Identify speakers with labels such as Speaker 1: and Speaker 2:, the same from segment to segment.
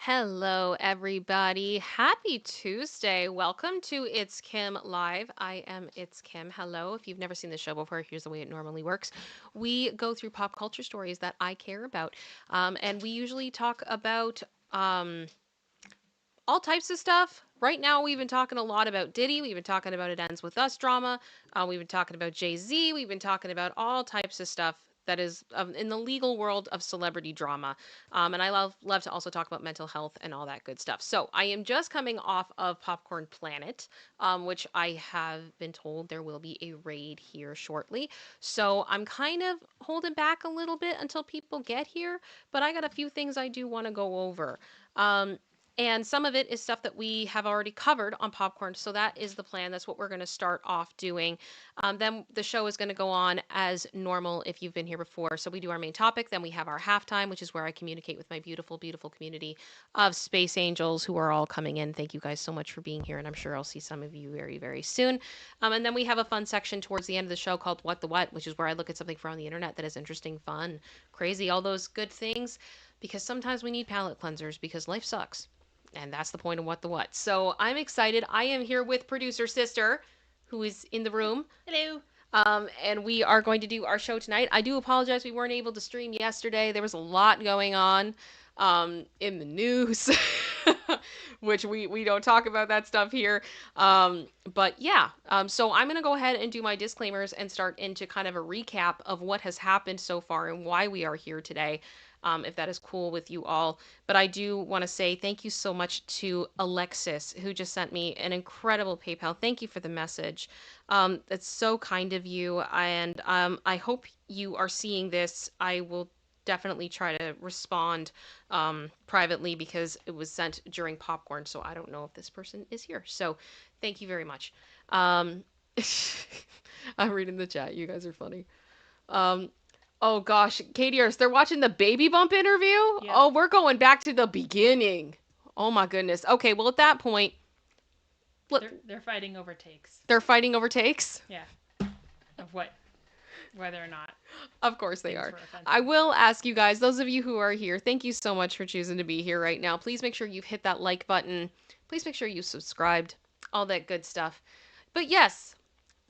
Speaker 1: Hello, everybody. Happy Tuesday. Welcome to It's Kim Live. I am It's Kim. Hello. If you've never seen the show before, here's the way it normally works. We go through pop culture stories that I care about, and we usually talk about um, all types of stuff. Right now, we've been talking a lot about Diddy. We've been talking about It Ends With Us drama. We've been talking about Jay-Z. We've been talking about all types of stuff that is in the legal world of celebrity drama. And I love to also talk about mental health and all that good stuff. So I am just coming off of Popcorn Planet, which I have been told there will be a raid here shortly. So I'm kind of holding back a little bit until people get here, but I got a few things I do want to go over. Um, and some of it is stuff that we have already covered on Popcorn. So that is the plan. That's what we're going to start off doing. Then the show is going to go on as normal if you've been here before. So we do our main topic. Then we have our halftime, which is where I communicate with my beautiful, beautiful community of space angels who are all coming in. Thank you guys so much for being here. And I'm sure I'll see some of you very, very soon. And then we have a fun section towards the end of the show called What the What, which is where I look at something from the internet that is interesting, fun, crazy, all those good things. Because sometimes we need palate cleansers because life sucks. And that's the point of What the What. So I'm excited. I am here with producer sister, who is in the room.
Speaker 2: Hello.
Speaker 1: And we are going to do our show tonight. I do apologize we weren't able to stream yesterday. There was a lot going on in the news, which we don't talk about that stuff here. But yeah, so I'm going to go ahead and do my disclaimers and start into kind of a recap of what has happened so far and why we are here today. If that is cool with you all. But I do want to say thank you so much to Alexis, who just sent me an incredible PayPal. Thank you for the message. That's so kind of you. And I hope you are seeing this. I will definitely try to respond privately because it was sent during popcorn. So I don't know if this person is here. So thank you very much. Um, I'm reading the chat. You guys are funny. Um, Oh gosh, KDRs, they're watching the baby bump interview?
Speaker 2: Yep.
Speaker 1: Oh, we're going back to the beginning. Oh my goodness. Okay, well at that point,
Speaker 2: They're fighting over takes.
Speaker 1: they're fighting over takes?
Speaker 2: Yeah. Of whether or not.
Speaker 1: Of course they are. I will ask you guys, those of you who are here, thank you so much for choosing to be here right now. Please make sure you've hit that like button. Please make sure you subscribed. All that good stuff. But yes,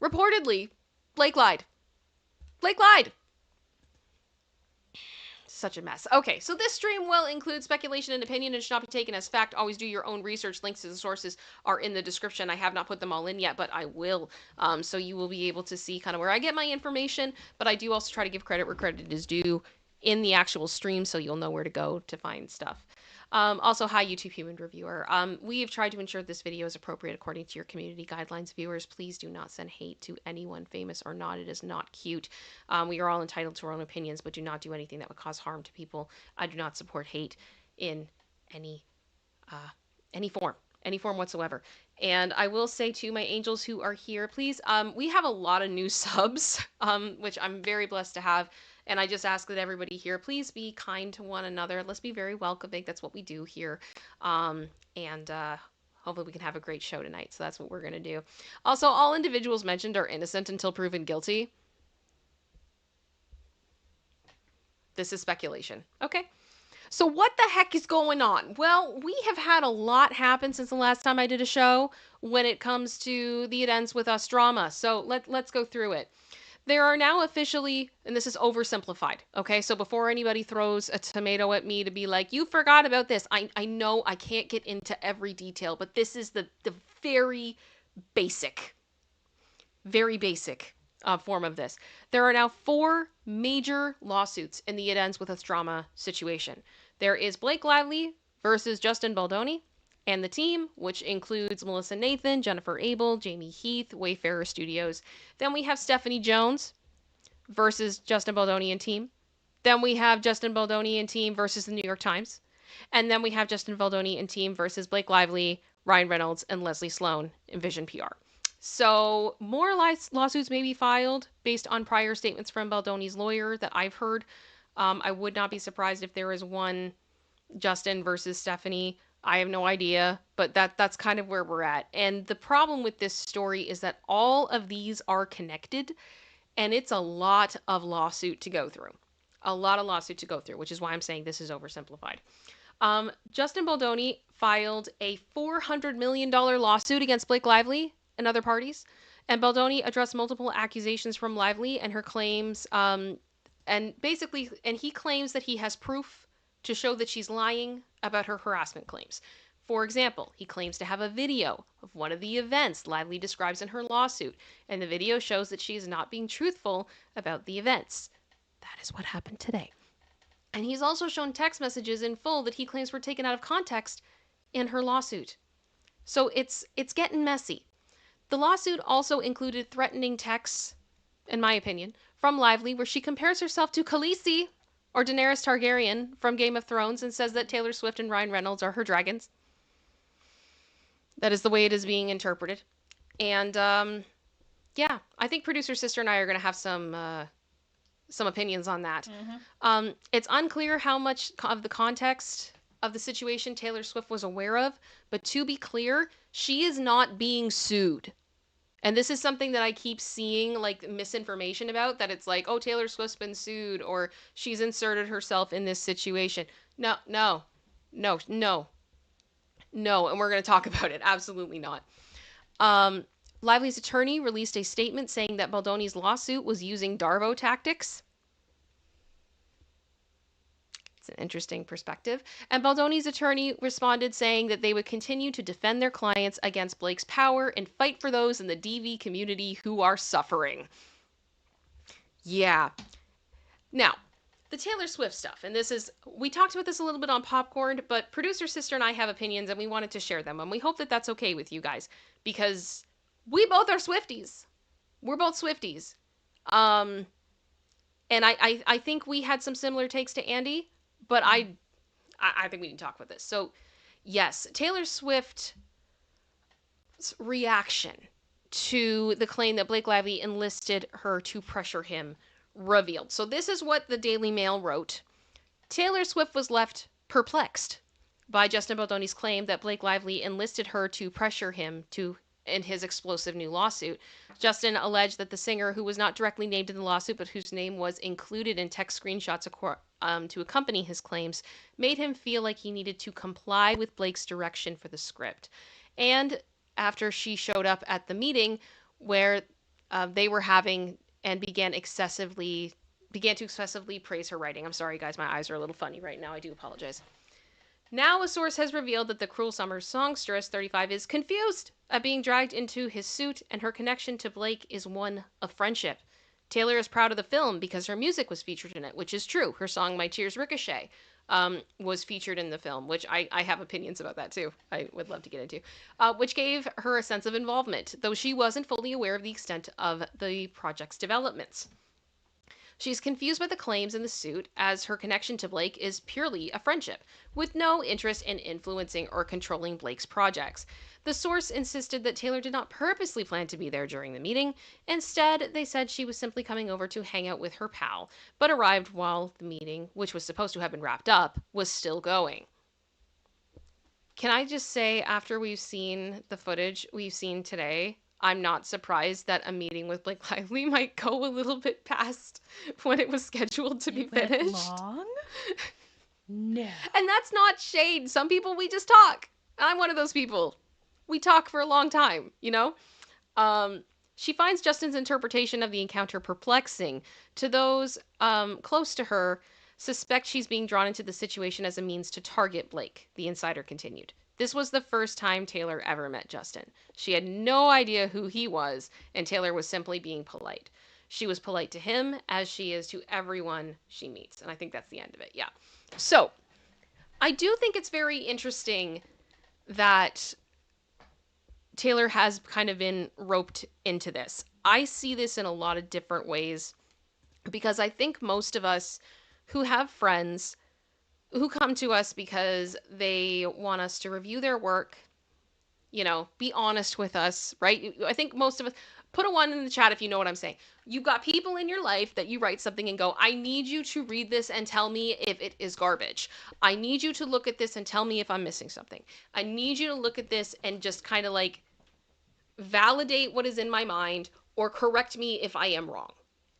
Speaker 1: reportedly, Blake lied. Blake lied. Such a mess. Okay, so this stream will include speculation and opinion and should not be taken as fact. Always do your own research. Links to the sources are in the description. I have not put them all in yet, but I will. So you will be able to see kind of where I get my information, but I do also try to give credit where credit is due in the actual stream so you'll know where to go to find stuff. Also, hi, YouTube Human Reviewer. We have tried to ensure this video is appropriate according to your community guidelines. Viewers, please do not send hate to anyone, famous or not. It is not cute. We are all entitled to our own opinions, but do not do anything that would cause harm to people. I do not support hate in any form whatsoever. And I will say to my angels who are here, please, we have a lot of new subs, which I'm very blessed to have. And I just ask that everybody here, please be kind to one another. Let's be very welcoming. That's what we do here. And hopefully we can have a great show tonight. So that's what we're going to do. Also, all individuals mentioned are innocent until proven guilty. This is speculation. Okay. So what the heck is going on? Well, we have had a lot happen since the last time I did a show when it comes to the It Ends With Us drama. So let's go through it. There are now officially, and this is oversimplified, okay? So before anybody throws a tomato at me to be like, you forgot about this, I know I can't get into every detail, but this is the very basic, form of this. There are now 4 major lawsuits in the It Ends With Us drama situation. There is Blake Lively versus Justin Baldoni and the team, which includes Melissa Nathan, Jennifer Abel, Jamie Heath, Wayfarer Studios. Then we have Stephanie Jones versus Justin Baldoni and team. Then we have Justin Baldoni and team versus the New York Times. And then we have Justin Baldoni and team versus Blake Lively, Ryan Reynolds, and Leslie Sloan in Vision PR. So more lawsuits may be filed based on prior statements from Baldoni's lawyer that I've heard. I would not be surprised if there is one Justin versus Stephanie. I have no idea, but that's kind of where we're at. And the problem with this story is that all of these are connected, and it's a lot of lawsuit to go through. A lot of lawsuit to go through, which is why I'm saying this is oversimplified. Justin Baldoni filed a $400 million lawsuit against Blake Lively and other parties. And Baldoni addressed multiple accusations from Lively and her claims. And he claims that he has proof to show that she's lying about her harassment claims. For example, he claims to have a video of one of the events Lively describes in her lawsuit, and the video shows that she is not being truthful about the events. That is what happened today. And he's also shown text messages in full that he claims were taken out of context in her lawsuit. So it's getting messy. The lawsuit also included threatening texts, in my opinion, from Lively where she compares herself to Khaleesi or Daenerys Targaryen from Game of Thrones and says that Taylor Swift and Ryan Reynolds are her dragons. That is the way it is being interpreted. And yeah, I think producer sister and I are going to have some opinions on that. It's unclear how much of the context of the situation Taylor Swift was aware of, but to be clear, she is not being sued. And this is something that I keep seeing like misinformation about, that it's like, oh, Taylor Swift's been sued or she's inserted herself in this situation. No, and we're going to talk about it. Absolutely not. Lively's attorney released a statement saying that Baldoni's lawsuit was using Darvo tactics. It's an interesting perspective. And Baldoni's attorney responded saying that they would continue to defend their clients against Blake's power and fight for those in the DV community who are suffering. Yeah. Now, the Taylor Swift stuff, and we talked about this a little bit on Popcorn, but producer sister and I have opinions and we wanted to share them, and we hope that that's okay with you guys, because we both are Swifties. We're both Swifties. And I think we had some similar takes to Andy, but I think we need to talk about this. So, yes, Taylor Swift's reaction to the claim that Blake Lively enlisted her to pressure him revealed. So this is what the Daily Mail wrote. Taylor Swift was left perplexed by Justin Baldoni's claim that Blake Lively enlisted her to pressure him in his explosive new lawsuit. Justin alleged that the singer, who was not directly named in the lawsuit but whose name was included in text screenshots to accompany his claims, made him feel like he needed to comply with Blake's direction for the script. And after she showed up at the meeting where they were having and began to excessively praise her writing. I'm sorry, guys, my eyes are a little funny right now. I do apologize. Now, a source has revealed that the Cruel Summer songstress, 35, is confused at being dragged into his suit, and her connection to Blake is one of friendship. Taylor is proud of the film because her music was featured in it, which is true. Her song My Tears Ricochet was featured in the film, which I have opinions about that too. I would love to get into, which gave her a sense of involvement, though she wasn't fully aware of the extent of the project's developments. She's confused by the claims in the suit, as her connection to Blake is purely a friendship, with no interest in influencing or controlling Blake's projects. The source insisted that Taylor did not purposely plan to be there during the meeting. Instead, they said she was simply coming over to hang out with her pal, but arrived while the meeting, which was supposed to have been wrapped up, was still going. Can I just say, after we've seen the footage we've seen today, I'm not surprised that a meeting with Blake Lively might go a little bit past when it was scheduled to be finished.
Speaker 2: Long? No.
Speaker 1: And that's not shade. Some people, we just talk. I'm one of those people. We talk for a long time, you know? She finds Justin's interpretation of the encounter perplexing. To those close to her, suspect she's being drawn into the situation as a means to target Blake, the insider continued. This was the first time Taylor ever met Justin. She had no idea who he was, and Taylor was simply being polite. She was polite to him as she is to everyone she meets. And I think that's the end of it. Yeah. So, I do think it's very interesting that Taylor has kind of been roped into this. I see this in a lot of different ways because I think most of us who have friends who come to us because they want us to review their work, you know, be honest with us, right? I think most of us, put a 1 in the chat if you know what I'm saying. You've got people in your life that you write something and go, I need you to read this and tell me if it is garbage. I need you to look at this and tell me if I'm missing something. I need you to look at this and just kind of like validate what is in my mind or correct me if I am wrong.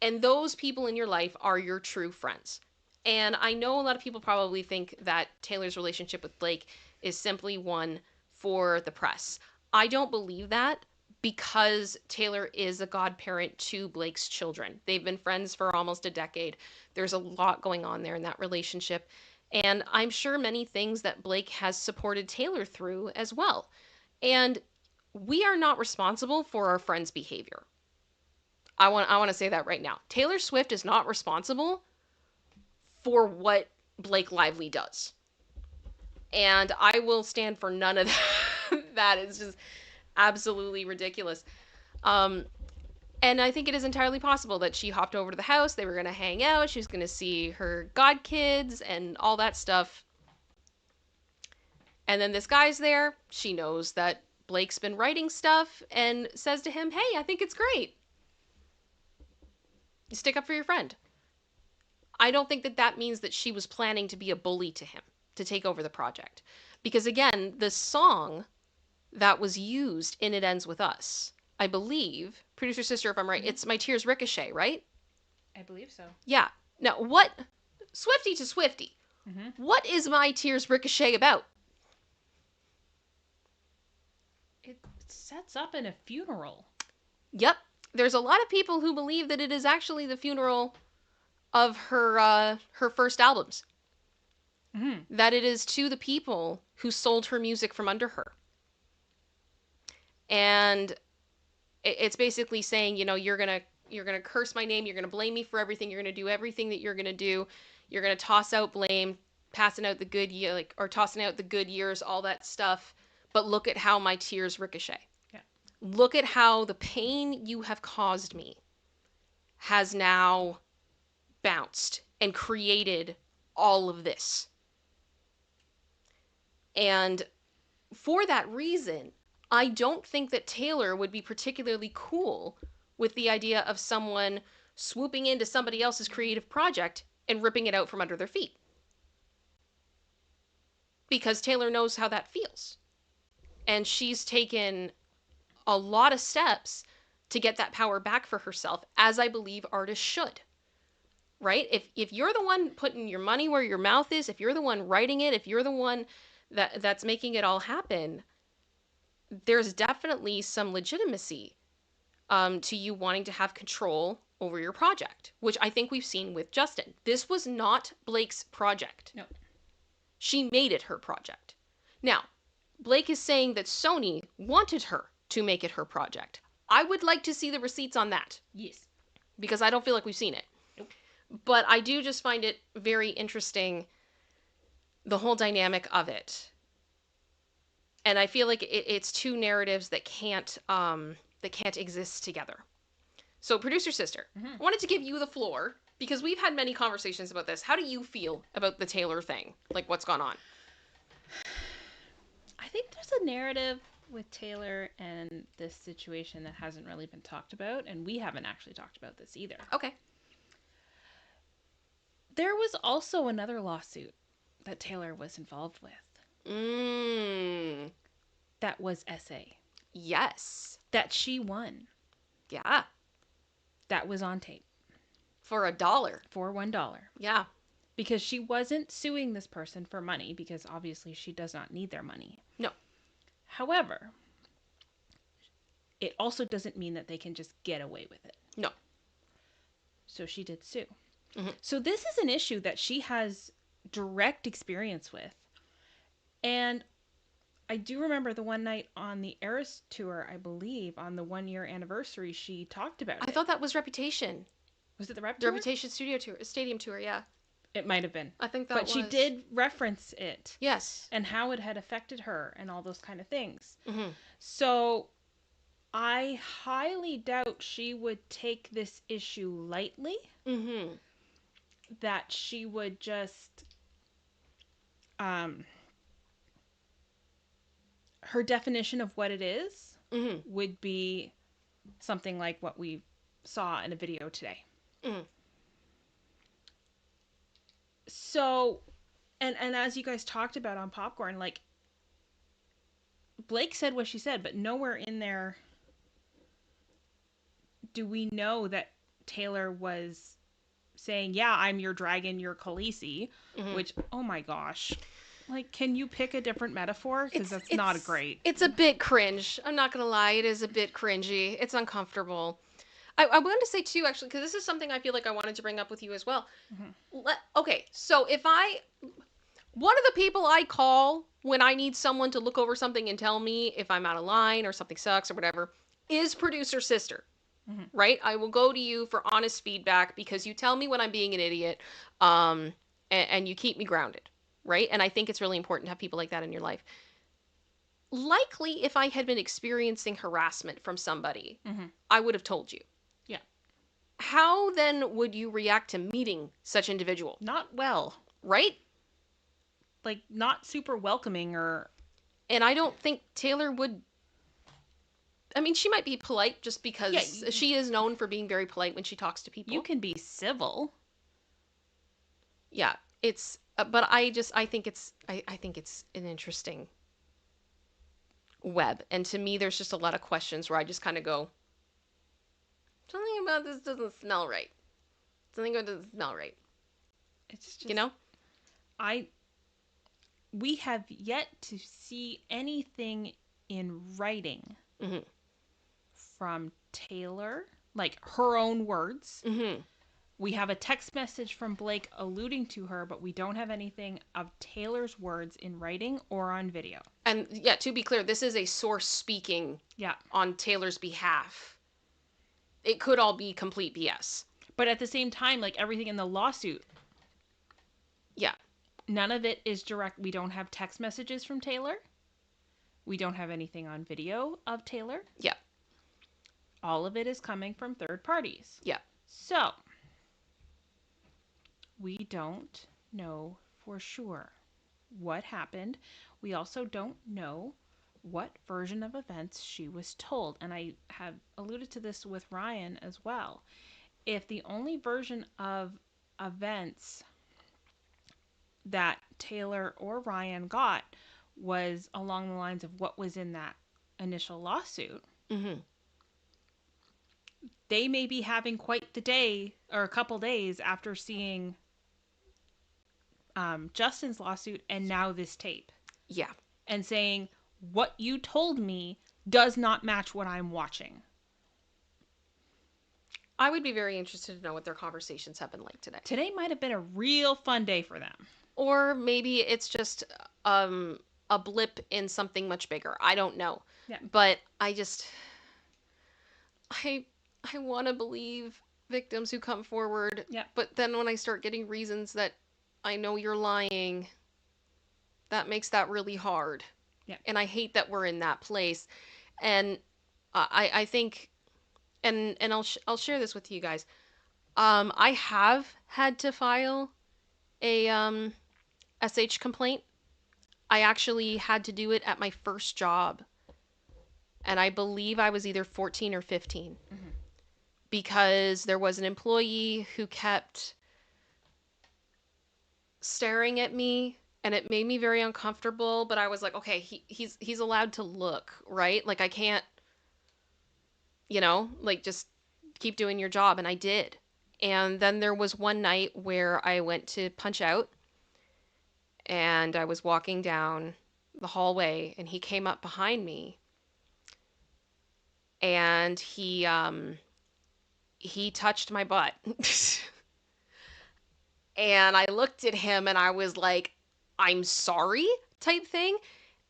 Speaker 1: And those people in your life are your true friends. And I know a lot of people probably think that Taylor's relationship with Blake is simply one for the press. I don't believe that because Taylor is a godparent to Blake's children. They've been friends for almost a decade. There's a lot going on there in that relationship. And I'm sure many things that Blake has supported Taylor through as well. And we are not responsible for our friends' behavior. I want to say that right now. Taylor Swift is not responsible for what Blake Lively does. And I will stand for none of that. That is just absolutely ridiculous. Um, and I think it is entirely possible that she hopped over to the house. They were going to hang out. She was going to see her godkids and all that stuff. And then this guy's there. She knows that Blake's been writing stuff and says to him, "Hey, I think it's great. You stick up for your friend." I don't think that that means that she was planning to be a bully to him, to take over the project. Because again, the song that was used in It Ends With Us, I believe, producer sister, if I'm right, it's My Tears Ricochet, right?
Speaker 2: I believe so.
Speaker 1: Yeah. Now, what, Swifty to Swifty,
Speaker 2: Mm-hmm.
Speaker 1: what is My Tears Ricochet about?
Speaker 2: It sets up in a funeral.
Speaker 1: Yep. There's a lot of people who believe that it is actually the funeral of her first albums.
Speaker 2: Mm-hmm.
Speaker 1: That it is to the people who sold her music from under her. And it's basically saying, you know, you're gonna curse my name, you're gonna blame me for everything, you're gonna do everything that you're gonna do, you're gonna toss out blame, passing out the good year, like, or tossing out the good years, all that stuff. But look at how my tears ricochet.
Speaker 2: Yeah.
Speaker 1: Look at how the pain you have caused me has now bounced and created all of this. And for that reason, I don't think that Taylor would be particularly cool with the idea of someone swooping into somebody else's creative project and ripping it out from under their feet. Because Taylor knows how that feels. And she's taken a lot of steps to get that power back for herself, as I believe artists should. Right? If you're the one putting your money where your mouth is, if you're the one writing it, if you're the one that's making it all happen, there's definitely some legitimacy to you wanting to have control over your project, which I think we've seen with Justin. This was not Blake's project.
Speaker 2: No.
Speaker 1: She made it her project. Now, Blake is saying that Sony wanted her to make it her project. I would like to see the receipts on that.
Speaker 2: Yes.
Speaker 1: Because I don't feel like we've seen it.
Speaker 2: Nope.
Speaker 1: But I do just find it very interesting, the whole dynamic of it. And I feel like it's two narratives that can't exist together. So, producer sister, I wanted to give you the floor because we've had many conversations about this. How do you feel about the Taylor thing? Like, what's gone on?
Speaker 2: I think there's a narrative with Taylor and this situation that hasn't really been talked about, and we haven't actually talked about this either.
Speaker 1: Okay.
Speaker 2: There was also another lawsuit that Taylor was involved with. That was SA.
Speaker 1: Yes.
Speaker 2: That she won.
Speaker 1: Yeah.
Speaker 2: That was on tape.
Speaker 1: For $1.
Speaker 2: For $1.
Speaker 1: Yeah.
Speaker 2: Because she wasn't suing this person for money, because obviously she does not need their money.
Speaker 1: No.
Speaker 2: However, it also doesn't mean that they can just get away with it.
Speaker 1: No.
Speaker 2: So she did sue.
Speaker 1: Mm-hmm.
Speaker 2: So this is an issue that she has direct experience with. And I do remember the one night on the Eras tour, I believe, on the 1-year anniversary, she talked about it.
Speaker 1: I thought that was Reputation.
Speaker 2: Was it the Rep
Speaker 1: The
Speaker 2: tour?
Speaker 1: Reputation Studio Tour, Stadium Tour, yeah.
Speaker 2: It might have been.
Speaker 1: I think that
Speaker 2: but
Speaker 1: was.
Speaker 2: she did reference it.
Speaker 1: Yes.
Speaker 2: And how it had affected her and all those kind of things.
Speaker 1: Mm-hmm.
Speaker 2: So I highly doubt she would take this issue lightly.
Speaker 1: Mm-hmm.
Speaker 2: That she would just her definition of what it is would be something like what we saw in a video today.
Speaker 1: Mm-hmm.
Speaker 2: So, and as you guys talked about on Popcorn, like, Blake said what she said, but nowhere in there do we know that Taylor was saying, yeah, I'm your dragon, you're Khaleesi,
Speaker 1: Mhm.
Speaker 2: which, oh my gosh. Like, can you pick a different metaphor? Because
Speaker 1: It's
Speaker 2: that's not
Speaker 1: it's
Speaker 2: great.
Speaker 1: it's a bit cringe. I'm not gonna lie, it is a bit cringy. It's uncomfortable. I wanted to say too, actually, because this is something I feel like I wanted to bring up with you as well.
Speaker 2: Mhm.
Speaker 1: Okay, so if I one of the people I call when I need someone to look over something and tell me if I'm out of line or something sucks or whatever is producer sister.
Speaker 2: Mhm.
Speaker 1: Right? I will go to you for honest feedback because you tell me when I'm being an idiot, and you keep me grounded, right? And I think it's really important to have people like that in your life. Likely, if I had been experiencing harassment from somebody,
Speaker 2: Mhm.
Speaker 1: I would have told you.
Speaker 2: Yeah.
Speaker 1: How then would you react to meeting such individual,
Speaker 2: Not well.
Speaker 1: right?
Speaker 2: Like, not super welcoming or.
Speaker 1: And I don't think Taylor would. I mean, she might be polite just
Speaker 2: Yeah,
Speaker 1: because she is known for being very polite when she talks to
Speaker 2: you
Speaker 1: people.
Speaker 2: can be civil.
Speaker 1: Yeah, it's. But I think I think it's an interesting web, and to me, there's just a lot of questions where I just kind of go, something about this doesn't smell right. Something about this doesn't smell right.
Speaker 2: It's
Speaker 1: You
Speaker 2: just.
Speaker 1: know?
Speaker 2: I. We have yet to see anything in writing
Speaker 1: Mm-hmm.
Speaker 2: from Taylor, like her own words.
Speaker 1: Mm-hmm.
Speaker 2: We have a text message from Blake alluding to her, but we don't have anything of Taylor's words in writing or on video.
Speaker 1: And yeah, to be clear, this is a source speaking
Speaker 2: Yeah.
Speaker 1: on Taylor's behalf. It could all be complete BS.
Speaker 2: But at the same time, like everything in the lawsuit,
Speaker 1: Yeah.
Speaker 2: none of it is direct. We don't have text messages from Taylor. We don't have anything on video of Taylor.
Speaker 1: Yeah.
Speaker 2: All of it is coming from third parties.
Speaker 1: Yeah.
Speaker 2: So, we don't know for sure what happened. We also don't know what version of events she was told. And I have alluded to this with Ryan as well. If the only version of events that Taylor or Ryan got was along the lines of what was in that initial lawsuit,
Speaker 1: Mm-hmm.
Speaker 2: they may be having quite the day or a couple days after seeing Justin's lawsuit and now this tape
Speaker 1: Yeah.
Speaker 2: and saying, what you told me does not match what I'm watching.
Speaker 1: I would be very interested to know what their conversations have been like today.
Speaker 2: Today might have been a real fun day for them.
Speaker 1: Or maybe it's just a blip in something much bigger. I don't know.
Speaker 2: Yeah.
Speaker 1: But I I want to believe victims who come forward.
Speaker 2: Yeah.
Speaker 1: But then when I start getting reasons that I know you're lying, that makes that really hard.
Speaker 2: Yeah.
Speaker 1: And I hate that we're in that place. And I think and I'll share this with you guys. I have had to file a SH complaint. I actually had to do it at my first job. And I believe I was either 14 or 15.
Speaker 2: Mm-hmm.
Speaker 1: Because there was an employee who kept staring at me and it made me very uncomfortable, but I was like, okay, he's allowed to look, right? Like I can't, like just keep doing your job, and I did. And then there was one night where I went to punch out and I was walking down the hallway and he came up behind me and he touched my butt. And I looked at him and I was like, I'm sorry type thing.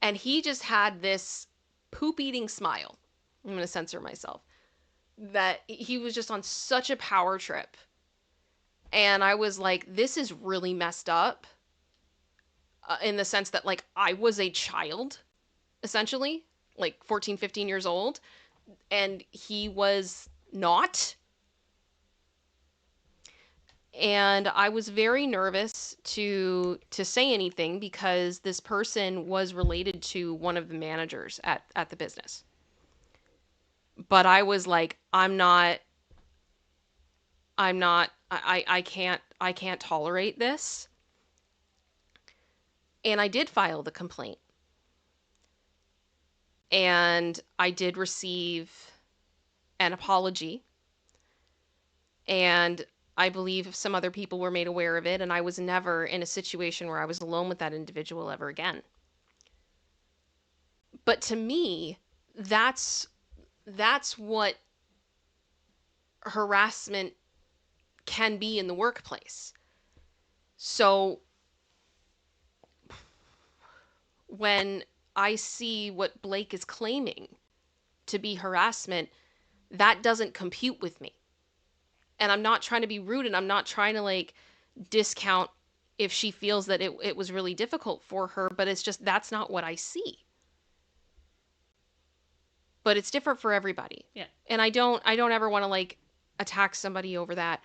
Speaker 1: And he just had this poop eating smile. I'm going to censor myself. That he was just on such a power trip. And I was like, this is really messed up, in the sense that, like, I was a child, essentially, like 14, 15 years old. And he was not. And I was very nervous to say anything because this person was related to one of the managers at the business. But I was like, I can't tolerate this. And I did file the complaint. And I did receive an apology. And I believe some other people were made aware of it, and I was never in a situation where I was alone with that individual ever again. But to me, that's what harassment can be in the workplace. So when I see what Blake is claiming to be harassment, that doesn't compute with me. And I'm not trying to be rude, and I'm not trying to like discount if she feels that it was really difficult for her, but it's just that's not what I see. But it's different for everybody.
Speaker 2: Yeah.
Speaker 1: And I don't ever want to like attack somebody over that.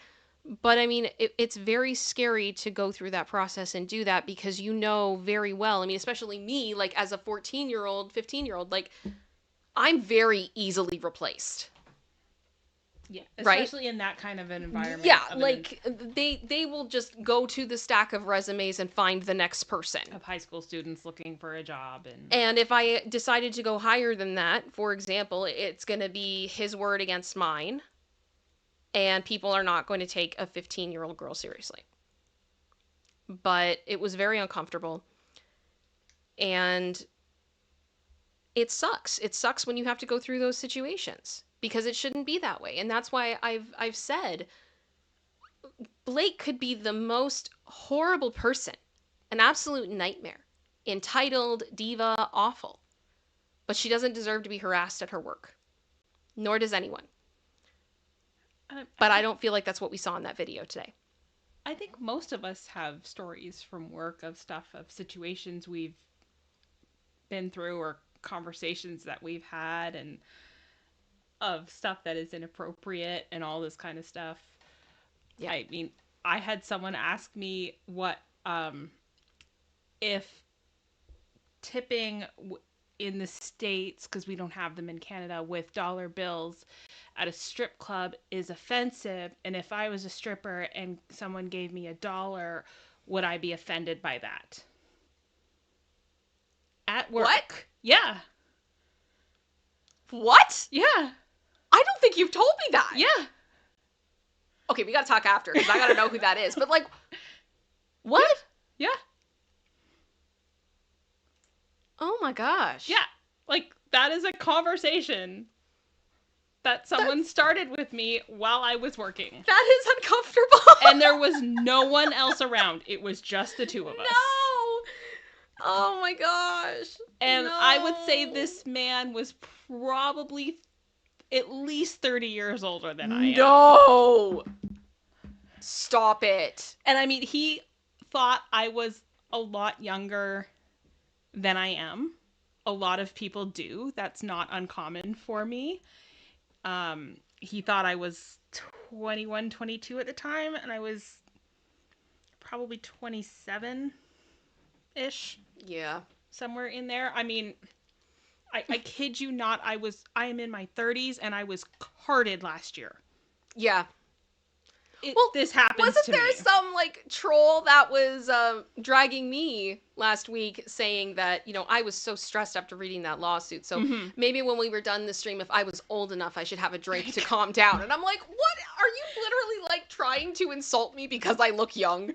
Speaker 1: But I mean, it's very scary to go through that process and do that because you know very well. I mean, especially me, like as a 14-year-old, 15-year-old, like I'm very easily replaced.
Speaker 2: Yeah,
Speaker 1: Right?
Speaker 2: especially in that kind of an environment.
Speaker 1: Yeah, like they will just go to the stack of resumes and find the next person.
Speaker 2: Of high school students looking for a job.
Speaker 1: And if I decided to go higher than that, for example, it's going to be his word against mine. And people are not going to take a 15-year-old girl seriously. But it was very uncomfortable. And it sucks. It sucks when you have to go through those situations because it shouldn't be that way. And that's why I've said Blake could be the most horrible person, an absolute nightmare, entitled, diva, awful. But she doesn't deserve to be harassed at her work. Nor does anyone. But I don't feel like that's what we saw in that video today.
Speaker 2: I think most of us have stories from work of stuff, of situations we've been through or conversations that we've had and of stuff that is inappropriate and all this kind of stuff. Yeah. I mean, I had someone ask me what, if tipping in the States, because we don't have them in Canada, with dollar bills at a strip club is offensive, and if I was a stripper and someone gave me $1, would I be offended by that? At work.
Speaker 1: What?
Speaker 2: Yeah.
Speaker 1: What?
Speaker 2: Yeah.
Speaker 1: I don't think you've told me that.
Speaker 2: Yeah.
Speaker 1: Okay, we gotta talk after, because I gotta know who that is. But like, what?
Speaker 2: Yeah.
Speaker 1: Oh my gosh.
Speaker 2: Yeah. Like, that is a conversation that someone started with me while I was working.
Speaker 1: That is uncomfortable.
Speaker 2: And there was no one else around. It was just the two of us.
Speaker 1: No. Oh my gosh.
Speaker 2: And
Speaker 1: no.
Speaker 2: I would say this man was probably at least 30 years older than I am.
Speaker 1: No. Stop it.
Speaker 2: And I mean, he thought I was a lot younger than I am. A lot of people do. That's not uncommon for me. He thought I was 21, 22 at the time, and I was probably 27-ish.
Speaker 1: Yeah.
Speaker 2: Somewhere in there. I mean, I kid you not, I am in my 30s, and I was carded last year.
Speaker 1: Yeah.
Speaker 2: This happens to me.
Speaker 1: Wasn't there some, like, troll that was dragging me last week saying that, you know, I was so stressed after reading that lawsuit, so maybe when we were done the stream, if I was old enough, I should have a drink to calm down. And I'm like, what? Are you literally, like, trying to insult me because I look young?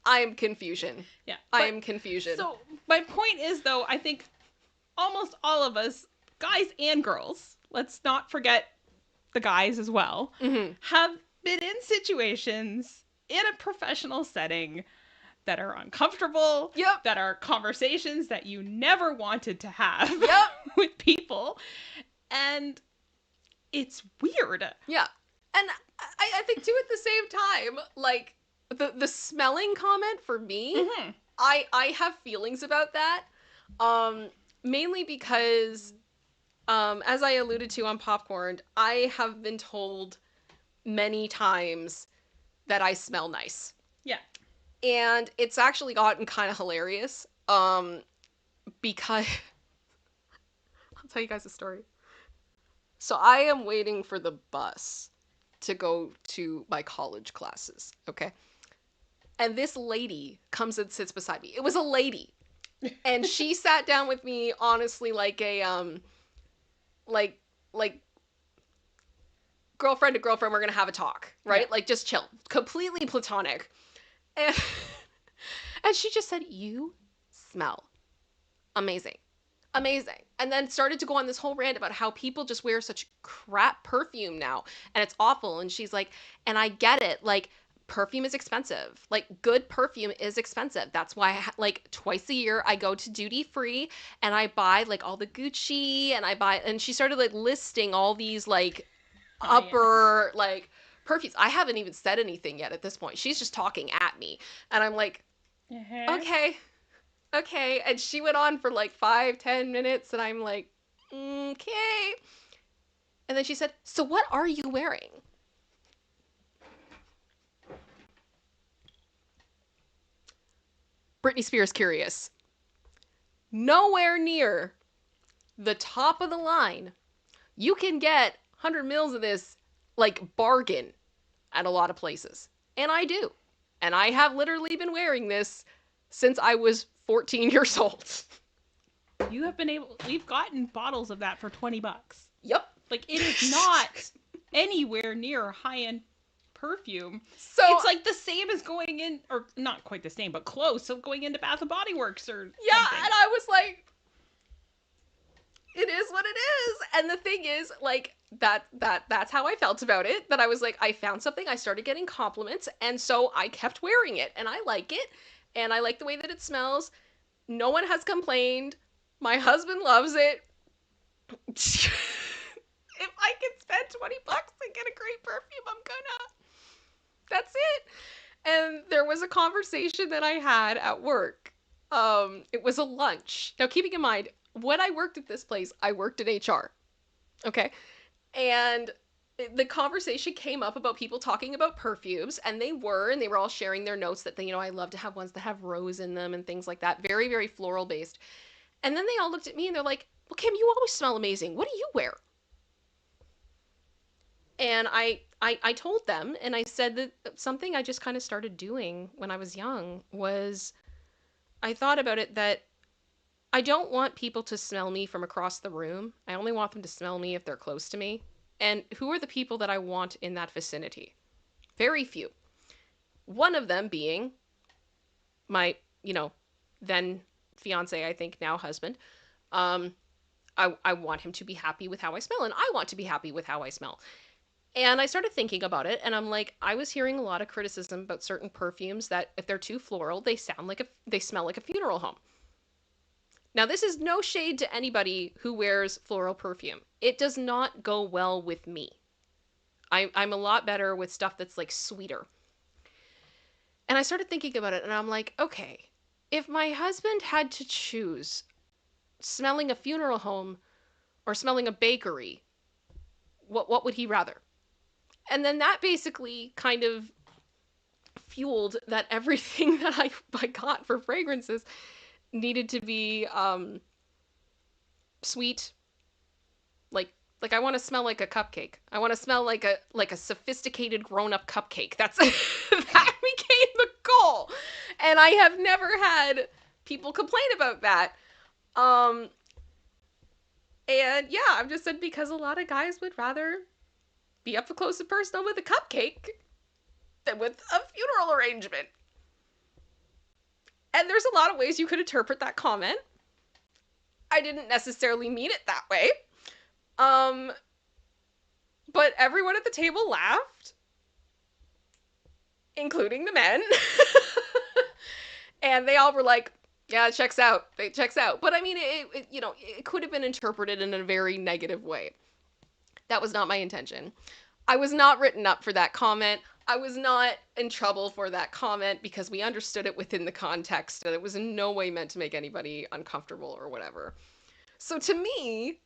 Speaker 1: I am confusion.
Speaker 2: Yeah.
Speaker 1: I am confusion.
Speaker 2: So, my point is, though, I think almost all of us, guys and girls, let's not forget the guys as well, have been in situations in a professional setting that are uncomfortable, that are conversations that you never wanted to have with people, and it's weird.
Speaker 1: Yeah. And I think, too, at the same time, like, the smelling comment for me, I have feelings about that, mainly because... as I alluded to on Popcorn, I have been told many times that I smell nice.
Speaker 2: Yeah.
Speaker 1: And it's actually gotten kind of hilarious, because... I'll tell you guys a story. So I am waiting for the bus to go to my college classes, okay? And this lady comes and sits beside me. It was a lady. And she sat down with me, honestly, like a, like girlfriend to girlfriend, we're going to have a talk, right?
Speaker 2: Yeah.
Speaker 1: Like, just chill. Completely platonic. And, and she just said, you smell amazing. Amazing. And then started to go on this whole rant about how people just wear such crap perfume now. And it's awful. And she's like, and I get it. Like, perfume is expensive. Like, good perfume is expensive. That's why, like, twice a year I go to duty free and I buy, like, all the Gucci and I buy, and she started, like, listing all these, like,
Speaker 2: Oh, yeah.
Speaker 1: upper, like, perfumes. I haven't even said anything yet at this point. She's just talking at me. And I'm like,
Speaker 2: Uh-huh.
Speaker 1: okay. And she went on for like 5-10 minutes, and I'm like, okay. And then she said, so what are you wearing? Britney Spears Curious. Nowhere near the top of the line. You can get 100 mils of this, like, bargain at a lot of places. And I do. And I have literally been wearing this since I was 14 years old.
Speaker 2: We've gotten bottles of that for $20.
Speaker 1: Yep.
Speaker 2: Like, it is not anywhere near high-end perfume.
Speaker 1: So
Speaker 2: it's like the same as going in, or not quite the same, but close, of going into Bath and Body Works or
Speaker 1: yeah,
Speaker 2: something.
Speaker 1: and I was like, it is what it is. And the thing is, like, that's how I felt about it. That I was like, I found something, I started getting compliments, and so I kept wearing it, and I like it, and I like the way that it smells. No one has complained. My husband loves it. If I can spend $20 and get a great perfume, I'm gonna. That's it. And there was a conversation that I had at work. It was a lunch. Now, keeping in mind, when I worked at this place, I worked in HR. Okay. And the conversation came up about people talking about perfumes, and they were all sharing their notes that, I love to have ones that have rose in them and things like that. Very, very floral based. And then they all looked at me and they're like, well, Kim, you always smell amazing. What do you wear? And I told them, and I said that something I just kind of started doing when I was young was I thought about it that I don't want people to smell me from across the room. I only want them to smell me if they're close to me. And who are the people that I want in that vicinity? Very few. One of them being my, then fiance, I think now husband. I want him to be happy with how I smell, and I want to be happy with how I smell. And I started thinking about it, and I'm like, I was hearing a lot of criticism about certain perfumes that if they're too floral, they smell like a funeral home. Now, this is no shade to anybody who wears floral perfume. It does not go well with me. I'm a lot better with stuff that's like sweeter. And I started thinking about it, and I'm like, okay, if my husband had to choose smelling a funeral home or smelling a bakery, what would he rather? And then that basically kind of fueled that everything that I got for fragrances needed to be sweet. Like I want to smell like a cupcake. I want to smell like a sophisticated grown-up cupcake. That became the goal. And I have never had people complain about that. And yeah, I've just said because a lot of guys would rather be up close and personal with a cupcake than with a funeral arrangement. And there's a lot of ways you could interpret that comment. I didn't necessarily mean it that way. But everyone at the table laughed, including the men. And they all were like, yeah, it checks out. It checks out. But I mean, it could have been interpreted in a very negative way. That was not my intention. I was not written up for that comment. I was not in trouble for that comment because we understood it within the context and it was in no way meant to make anybody uncomfortable or whatever. So to me,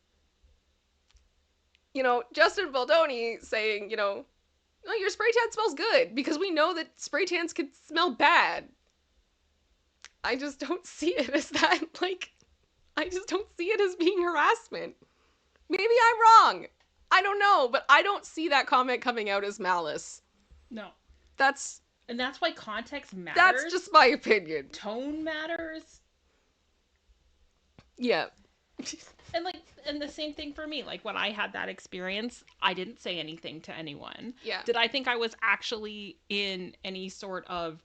Speaker 1: Justin Baldoni saying, oh, your spray tan smells good because we know that spray tans can smell bad. I just don't see it as that, I just don't see it as being harassment. Maybe I'm wrong. I don't know, but I don't see that comment coming out as malice.
Speaker 2: No.
Speaker 1: And
Speaker 2: that's why context matters.
Speaker 1: That's just my opinion.
Speaker 2: Tone matters.
Speaker 1: Yeah.
Speaker 2: And and the same thing for me. Like, when I had that experience, I didn't say anything to anyone.
Speaker 1: Yeah.
Speaker 2: Did I think I was actually in any sort of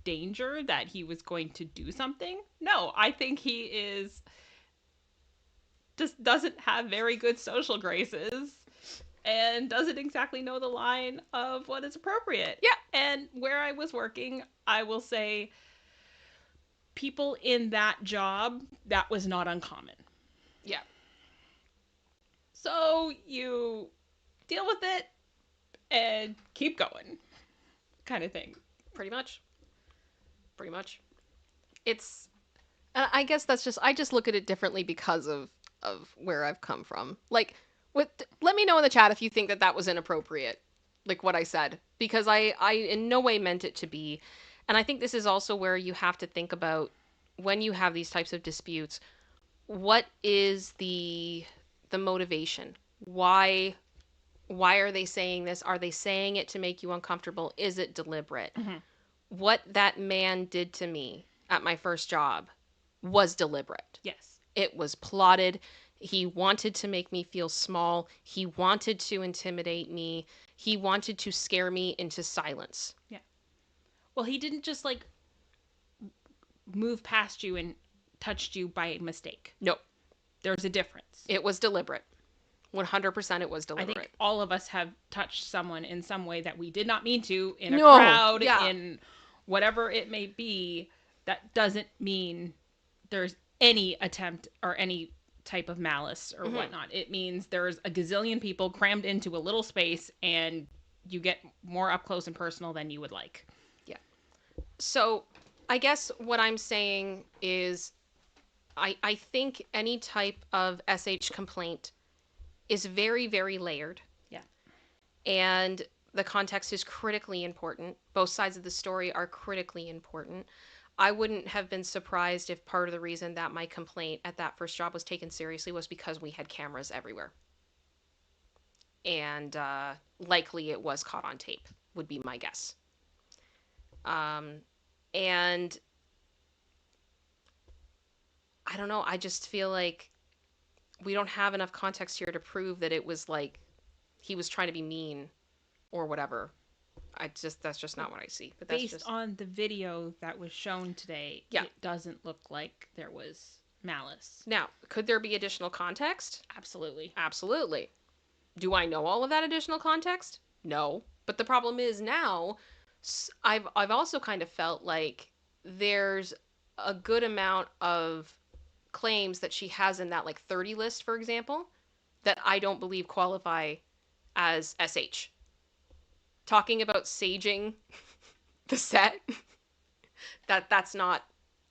Speaker 2: danger that he was going to do something? No, I think he is just doesn't have very good social graces and doesn't exactly know the line of what is appropriate.
Speaker 1: Yeah.
Speaker 2: And where I was working, I will say people in that job, that was not uncommon.
Speaker 1: Yeah.
Speaker 2: So you deal with it and keep going, kind of thing.
Speaker 1: Pretty much. Pretty much. It's, I guess that's just, I just look at it differently because of where I've come from. Like, let me know in the chat if you think that that was inappropriate, like what I said, because I in no way meant it to be. And I think this is also where you have to think about when you have these types of disputes, what is the motivation? Why are they saying this? Are they saying it to make you uncomfortable? Is it deliberate?
Speaker 2: Mm-hmm.
Speaker 1: What that man did to me at my first job was deliberate.
Speaker 2: Yes.
Speaker 1: It was plotted. He wanted to make me feel small. He wanted to intimidate me. He wanted to scare me into silence.
Speaker 2: Yeah. Well, he didn't just like move past you and touched you by mistake.
Speaker 1: No,
Speaker 2: There's a difference.
Speaker 1: it was deliberate. 100% it was
Speaker 2: I
Speaker 1: deliberate.
Speaker 2: think all of us have touched someone in some way that we did not mean to, in a
Speaker 1: No,
Speaker 2: crowd,
Speaker 1: yeah.
Speaker 2: in whatever it may be. That doesn't mean there's any attempt or any type of malice or whatnot. It means there's a gazillion people crammed into a little space and you get more up close and personal than you would like.
Speaker 1: Yeah. So I guess what I'm saying is I think any type of SH complaint is very, very layered.
Speaker 2: Yeah.
Speaker 1: And the context is critically important. Both sides of the story are critically important. I wouldn't have been surprised if part of the reason that my complaint at that first job was taken seriously was because we had cameras everywhere. And likely it was caught on tape, would be my guess. And I don't know, I just feel like we don't have enough context here to prove that it was like he was trying to be mean or whatever. That's just not what I see. But that's
Speaker 2: Based
Speaker 1: just
Speaker 2: on the video that was shown today,
Speaker 1: Yeah.
Speaker 2: it doesn't look like there was malice.
Speaker 1: Now, could there be additional context?
Speaker 2: Absolutely.
Speaker 1: Absolutely. Do I know all of that additional context? No. But the problem is now I've also kind of felt like there's a good amount of claims that she has in that like 30 list, for example, that I don't believe qualify as SH. Talking about saging the set, that's not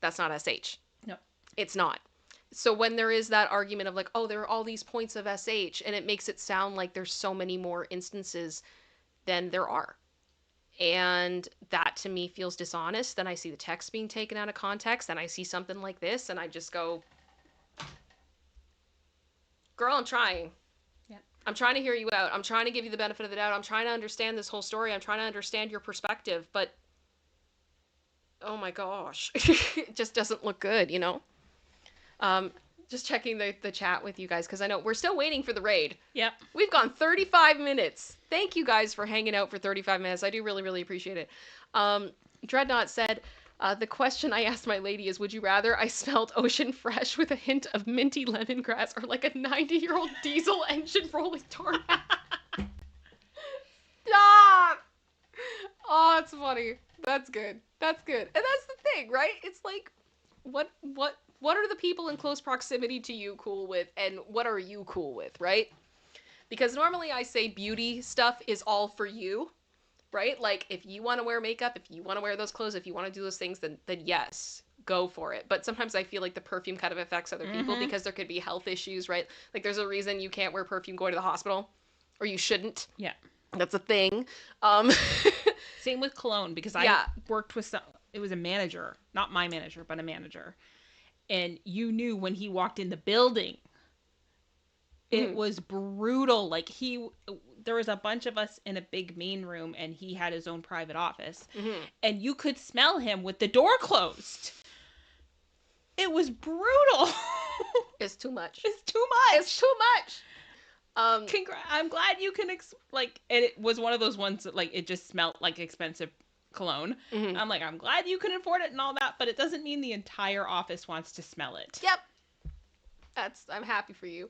Speaker 1: SH.
Speaker 2: No.
Speaker 1: It's not. So when there is that argument of like, oh, there are all these points of SH, and it makes it sound like there's so many more instances than there are. And that to me feels dishonest. Then I see the text being taken out of context, and I see something like this, and I just go, girl, I'm trying.
Speaker 2: Yeah.
Speaker 1: I'm trying to hear you out. I'm trying to give you the benefit of the doubt. I'm trying to understand this whole story. I'm trying to understand your perspective, but oh my gosh, it just doesn't look good, you know? Just checking the chat with you guys, because I know we're still waiting for the raid.
Speaker 2: Yep.
Speaker 1: We've gone 35 minutes. Thank you guys for hanging out for 35 minutes. I do really, really appreciate it. Dreadnought said, the question I asked my lady is, would you rather I smelled ocean fresh with a hint of minty lemongrass or like a 90-year-old diesel engine rolling toward me? Stop! Oh, it's funny. That's good. That's good. And that's the thing, right? It's like, what are the people in close proximity to you cool with, and what are you cool with, right? Because normally I say beauty stuff is all for you, right? Like, if you want to wear makeup, if you want to wear those clothes, if you want to do those things, then yes, go for it. But sometimes I feel like the perfume kind of affects other people because there could be health issues, right? Like, there's a reason you can't wear perfume going to the hospital, or you shouldn't.
Speaker 2: Yeah.
Speaker 1: That's a thing.
Speaker 2: Same with cologne, because
Speaker 1: Yeah.
Speaker 2: I worked with it was a manager, not my manager, but a manager. And you knew when he walked in the building, it was brutal. Like, there was a bunch of us in a big main room, and he had his own private office. And you could smell him with the door closed. It was brutal.
Speaker 1: It's too much.
Speaker 2: It's too
Speaker 1: It's
Speaker 2: much.
Speaker 1: too much.
Speaker 2: I'm glad you can and it was one of those ones that like it just smelled like expensive cologne.
Speaker 1: Mhm.
Speaker 2: I'm like, I'm glad you can afford it and all that, but it doesn't mean the entire office wants to smell it.
Speaker 1: Yep. I'm happy for you.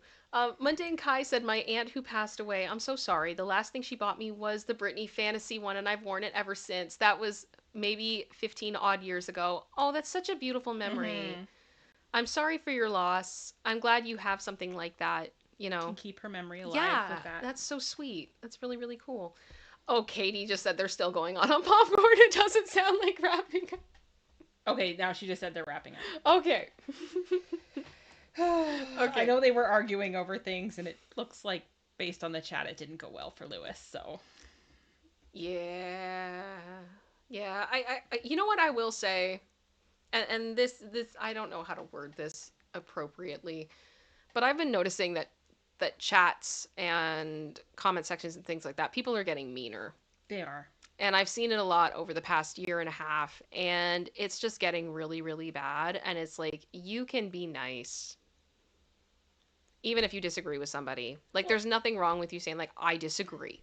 Speaker 1: Mundane Kai said, "My aunt who passed away. I'm so sorry. The last thing she bought me was the Britney Fantasy one, and I've worn it ever since. That was maybe 15 odd years ago. Oh, that's such a beautiful memory.
Speaker 2: Mm-hmm.
Speaker 1: I'm sorry for your loss. I'm glad you have something like that. You
Speaker 2: Can
Speaker 1: know,
Speaker 2: keep her memory alive
Speaker 1: yeah,
Speaker 2: with that.
Speaker 1: that's so sweet. That's really, really cool." Oh, Katie just said they're still going on popcorn. It doesn't sound like wrapping up.
Speaker 2: Okay, now she just said they're wrapping
Speaker 1: Okay.
Speaker 2: up. I
Speaker 1: Okay.
Speaker 2: know they were arguing over things, and it looks like, based on the chat, it didn't go well for Lewis. So
Speaker 1: Yeah. Yeah. You know what I will say, and this, I don't know how to word this appropriately, but I've been noticing that chats and comment sections and things like that, people are getting meaner.
Speaker 2: they are.
Speaker 1: And I've seen it a lot over the past year and a half, and it's just getting really, really bad. And it's like, you can be nice, even if you disagree with somebody. Like,
Speaker 2: Well,
Speaker 1: there's nothing wrong with you saying, like, I disagree.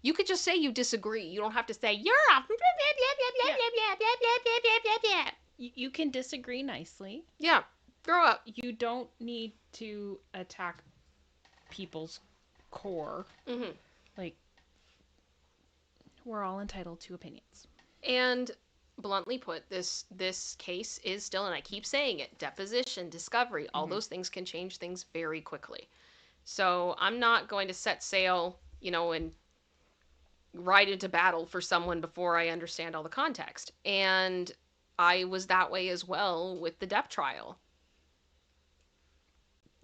Speaker 1: You could just say you disagree. You don't have to say, you're a.
Speaker 2: you can disagree nicely.
Speaker 1: Yeah, grow up.
Speaker 2: You don't need to attack people's core.
Speaker 1: Mm-hmm.
Speaker 2: Like, we're all entitled to opinions.
Speaker 1: And bluntly put, this case is still, and I keep saying it, deposition, discovery, all
Speaker 2: Mm-hmm.
Speaker 1: those things can change things very quickly. So I'm not going to set sail, and ride into battle for someone before I understand all the context. And I was that way as well with the Depp trial.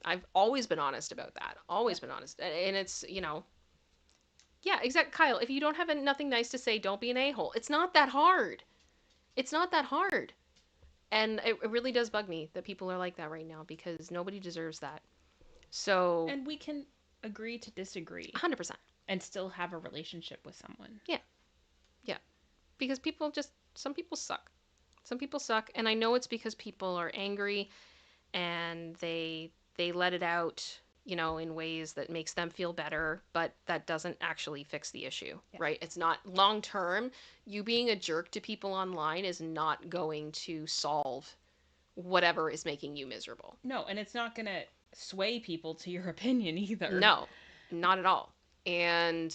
Speaker 1: I've always been honest about that. Always
Speaker 2: Yep.
Speaker 1: been honest. And it's, yeah, exactly. Kyle, if you don't have nothing nice to say, don't be an a-hole. It's not that hard. It's not that hard. And it really does bug me that people are like that right now, because nobody deserves that. So,
Speaker 2: And we can agree to disagree
Speaker 1: 100%.
Speaker 2: and still have a relationship with someone.
Speaker 1: Yeah. Yeah. Because some people suck. Some people suck. And I know it's because people are angry and they let it out, in ways that makes them feel better, but that doesn't actually fix the issue,
Speaker 2: Yeah.
Speaker 1: right? It's not long term. You being a jerk to people online is not going to solve whatever is making you miserable.
Speaker 2: No, and it's not going to sway people to your opinion either.
Speaker 1: No, not at all. And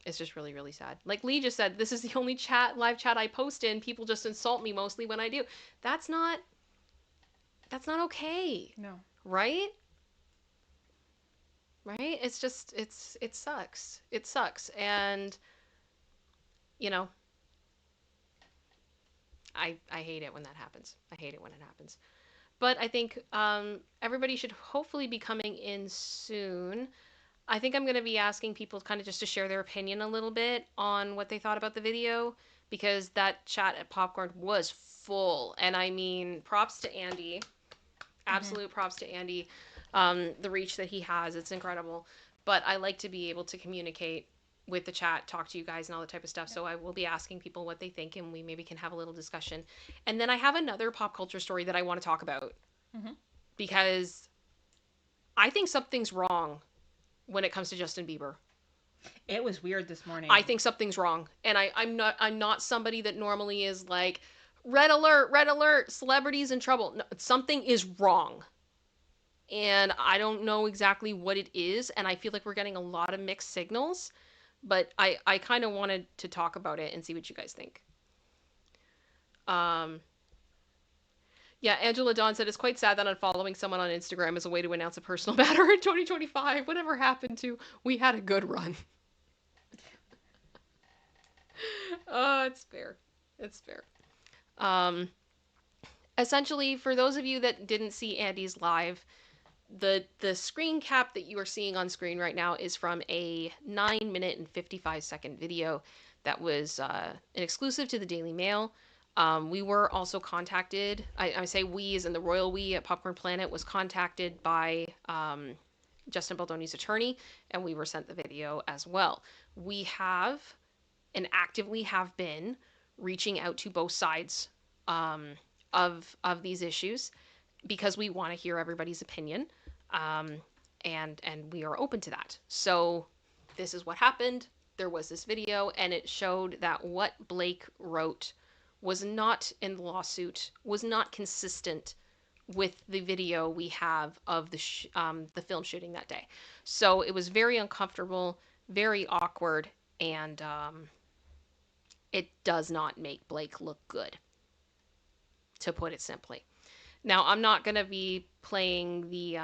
Speaker 1: it's just really, really sad. Like Lee just said, this is the only live chat I post in. People just insult me mostly when I do. That's not okay.
Speaker 2: No.
Speaker 1: Right? Right? It's just it sucks. It sucks. And I hate it when that happens. I hate it when it happens. But I think everybody should hopefully be coming in soon. I think I'm going to be asking people kind of just to share their opinion a little bit on what they thought about the video, because that chat at Popcorn was full. And I mean, props to Andy. Absolute props to Andy. The reach that he has, it's incredible. But I like to be able to communicate with the chat, talk to you guys and all that type of stuff. So I will be asking people what they think, and we maybe can have a little discussion. And then I have another pop culture story that I want to talk about, because I think something's wrong when it comes to Justin Bieber.
Speaker 2: It was weird this morning.
Speaker 1: I think something's wrong. And I'm not somebody that normally is like, red alert, celebrities in trouble. No, something is wrong. And I don't know exactly what it is, and I feel like we're getting a lot of mixed signals, but I kind of wanted to talk about it and see what you guys think. Yeah, Angela Dawn said, it's quite sad that unfollowing someone on Instagram is a way to announce a personal matter in 2025. Whatever happened to, we had a good run. Oh, it's fair. It's fair. Essentially, for those of you that didn't see Andy's live, the screen cap that you are seeing on screen right now is from a 9-minute and 55-second video that was an exclusive to the Daily Mail. We were also contacted, I say we as in the royal we at Popcorn Planet, was contacted by Justin Baldoni's attorney, and we were sent the video as well. We have, and actively have been, reaching out to both sides of these issues. because we want to hear everybody's opinion, um, and we are open to that. So this is what happened. There was this video, and it showed that what Blake wrote was not in the lawsuit, was not consistent with the video we have of the film shooting that day. So it was very uncomfortable, very awkward, and it does not make Blake look good, to put it simply. Now, I'm not going to be playing the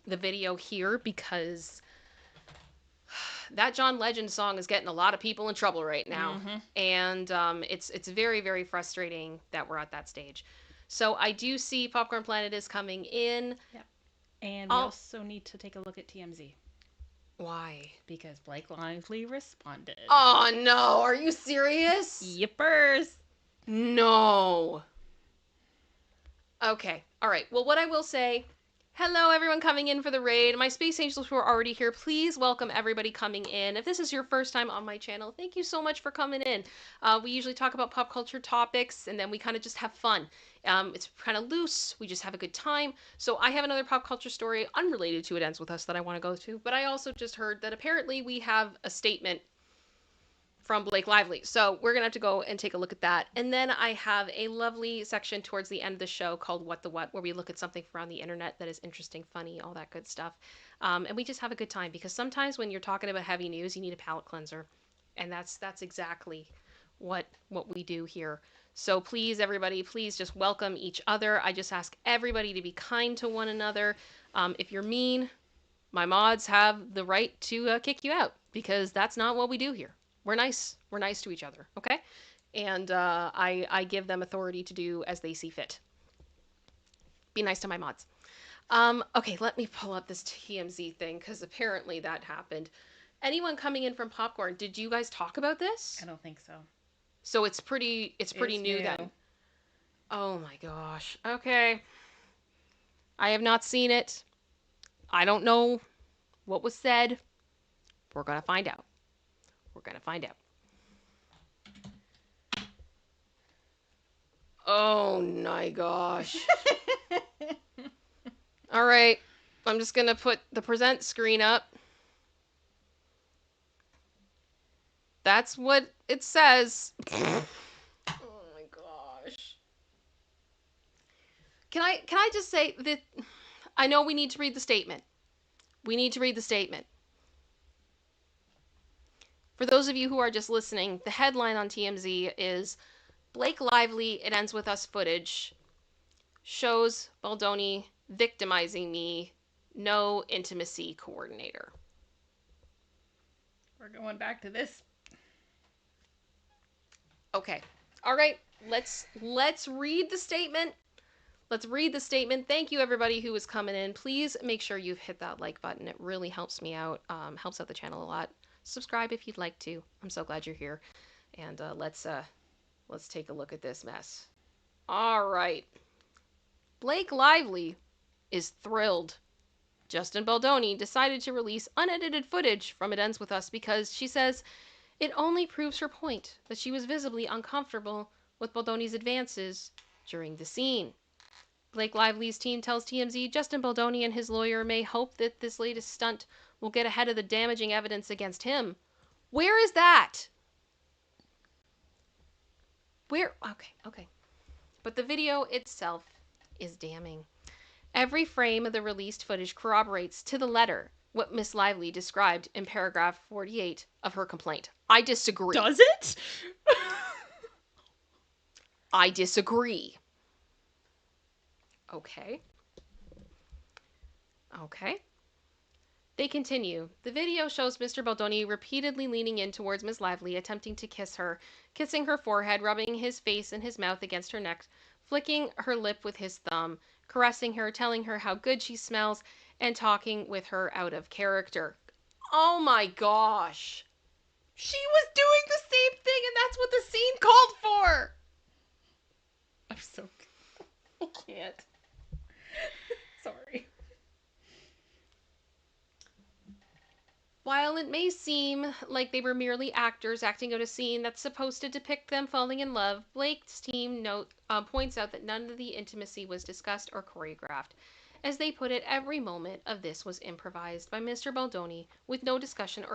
Speaker 1: video here because that John Legend song is getting a lot of people in trouble right now, and it's very, very frustrating that we're at that stage. So I do see Popcorn Planet is coming in.
Speaker 2: Yep. And we also need to take a look at TMZ.
Speaker 1: Why?
Speaker 2: Because Blake Lively responded.
Speaker 1: Oh no, are you serious?
Speaker 2: Yippers.
Speaker 1: No. Okay, all right. Well, what I will say, hello everyone coming in for the raid. My Space Angels who are already here, please welcome everybody coming in. If this is your first time on my channel, thank you so much for coming in. We usually talk about pop culture topics, and then we kind of just have fun. It's kind of loose. We just have a good time. So I have another pop culture story unrelated to It Ends With Us that I want to go to, but I also just heard that apparently we have a statement from Blake Lively. So we're going to have to go and take a look at that. And then I have a lovely section towards the end of the show called What the What, where we look at something from the internet that is interesting, funny, all that good stuff. And we just have a good time, because sometimes when you're talking about heavy news, you need a palate cleanser. And that's exactly what we do here. So please, everybody, please just welcome each other. I just ask everybody to be kind to one another. If you're mean, my mods have the right to kick you out, because that's not what we do here. We're nice. We're nice to each other, okay? And I give them authority to do as they see fit. Be nice to my mods. Okay, let me pull up this TMZ thing, because apparently that happened. Anyone coming in from Popcorn, did you guys talk about this?
Speaker 2: I don't think so.
Speaker 1: So it's pretty new then. Oh my gosh. Okay. I have not seen it. I don't know what was said. We're gonna find out. We're gonna find out. Oh my gosh. All right. I'm just gonna put the present screen up. That's what it says. Oh my gosh. Can I just say that I know we need to read the statement. We need to read the statement. For those of you who are just listening, the headline on TMZ is Blake Lively, It Ends With Us footage shows Baldoni victimizing me, no intimacy coordinator.
Speaker 2: We're going back to this.
Speaker 1: Okay. All right. Let's read the statement. Let's read the statement. Thank you, everybody who is coming in. Please make sure you've hit that like button. It really helps me out. Helps out the channel a lot. Subscribe if you'd like to. I'm so glad you're here. And let's take a look at this mess. All right. Blake Lively is thrilled. Justin Baldoni decided to release unedited footage from It Ends With Us because, she says, it only proves her point that she was visibly uncomfortable with Baldoni's advances during the scene. Blake Lively's team tells TMZ Justin Baldoni and his lawyer may hope that this latest stunt will get ahead of the damaging evidence against him. Where is that? Where? Okay. But the video itself is damning. Every frame of the released footage corroborates to the letter what Miss Lively described in paragraph 48 of her complaint. I disagree.
Speaker 2: Does it?
Speaker 1: I disagree. Okay. They continue. The video shows Mr. Baldoni repeatedly leaning in towards Miss Lively, attempting to kiss her, kissing her forehead, rubbing his face and his mouth against her neck, flicking her lip with his thumb, caressing her, telling her how good she smells, and talking with her out of character. Oh my gosh. She was doing the same thing, and that's what the scene called for.
Speaker 2: I'm so... I can't. Sorry.
Speaker 1: While it may seem like they were merely actors acting out a scene that's supposed to depict them falling in love, Blake's team points out that none of the intimacy was discussed or choreographed. As they put it, every moment of this was improvised by Mr. Baldoni with no discussion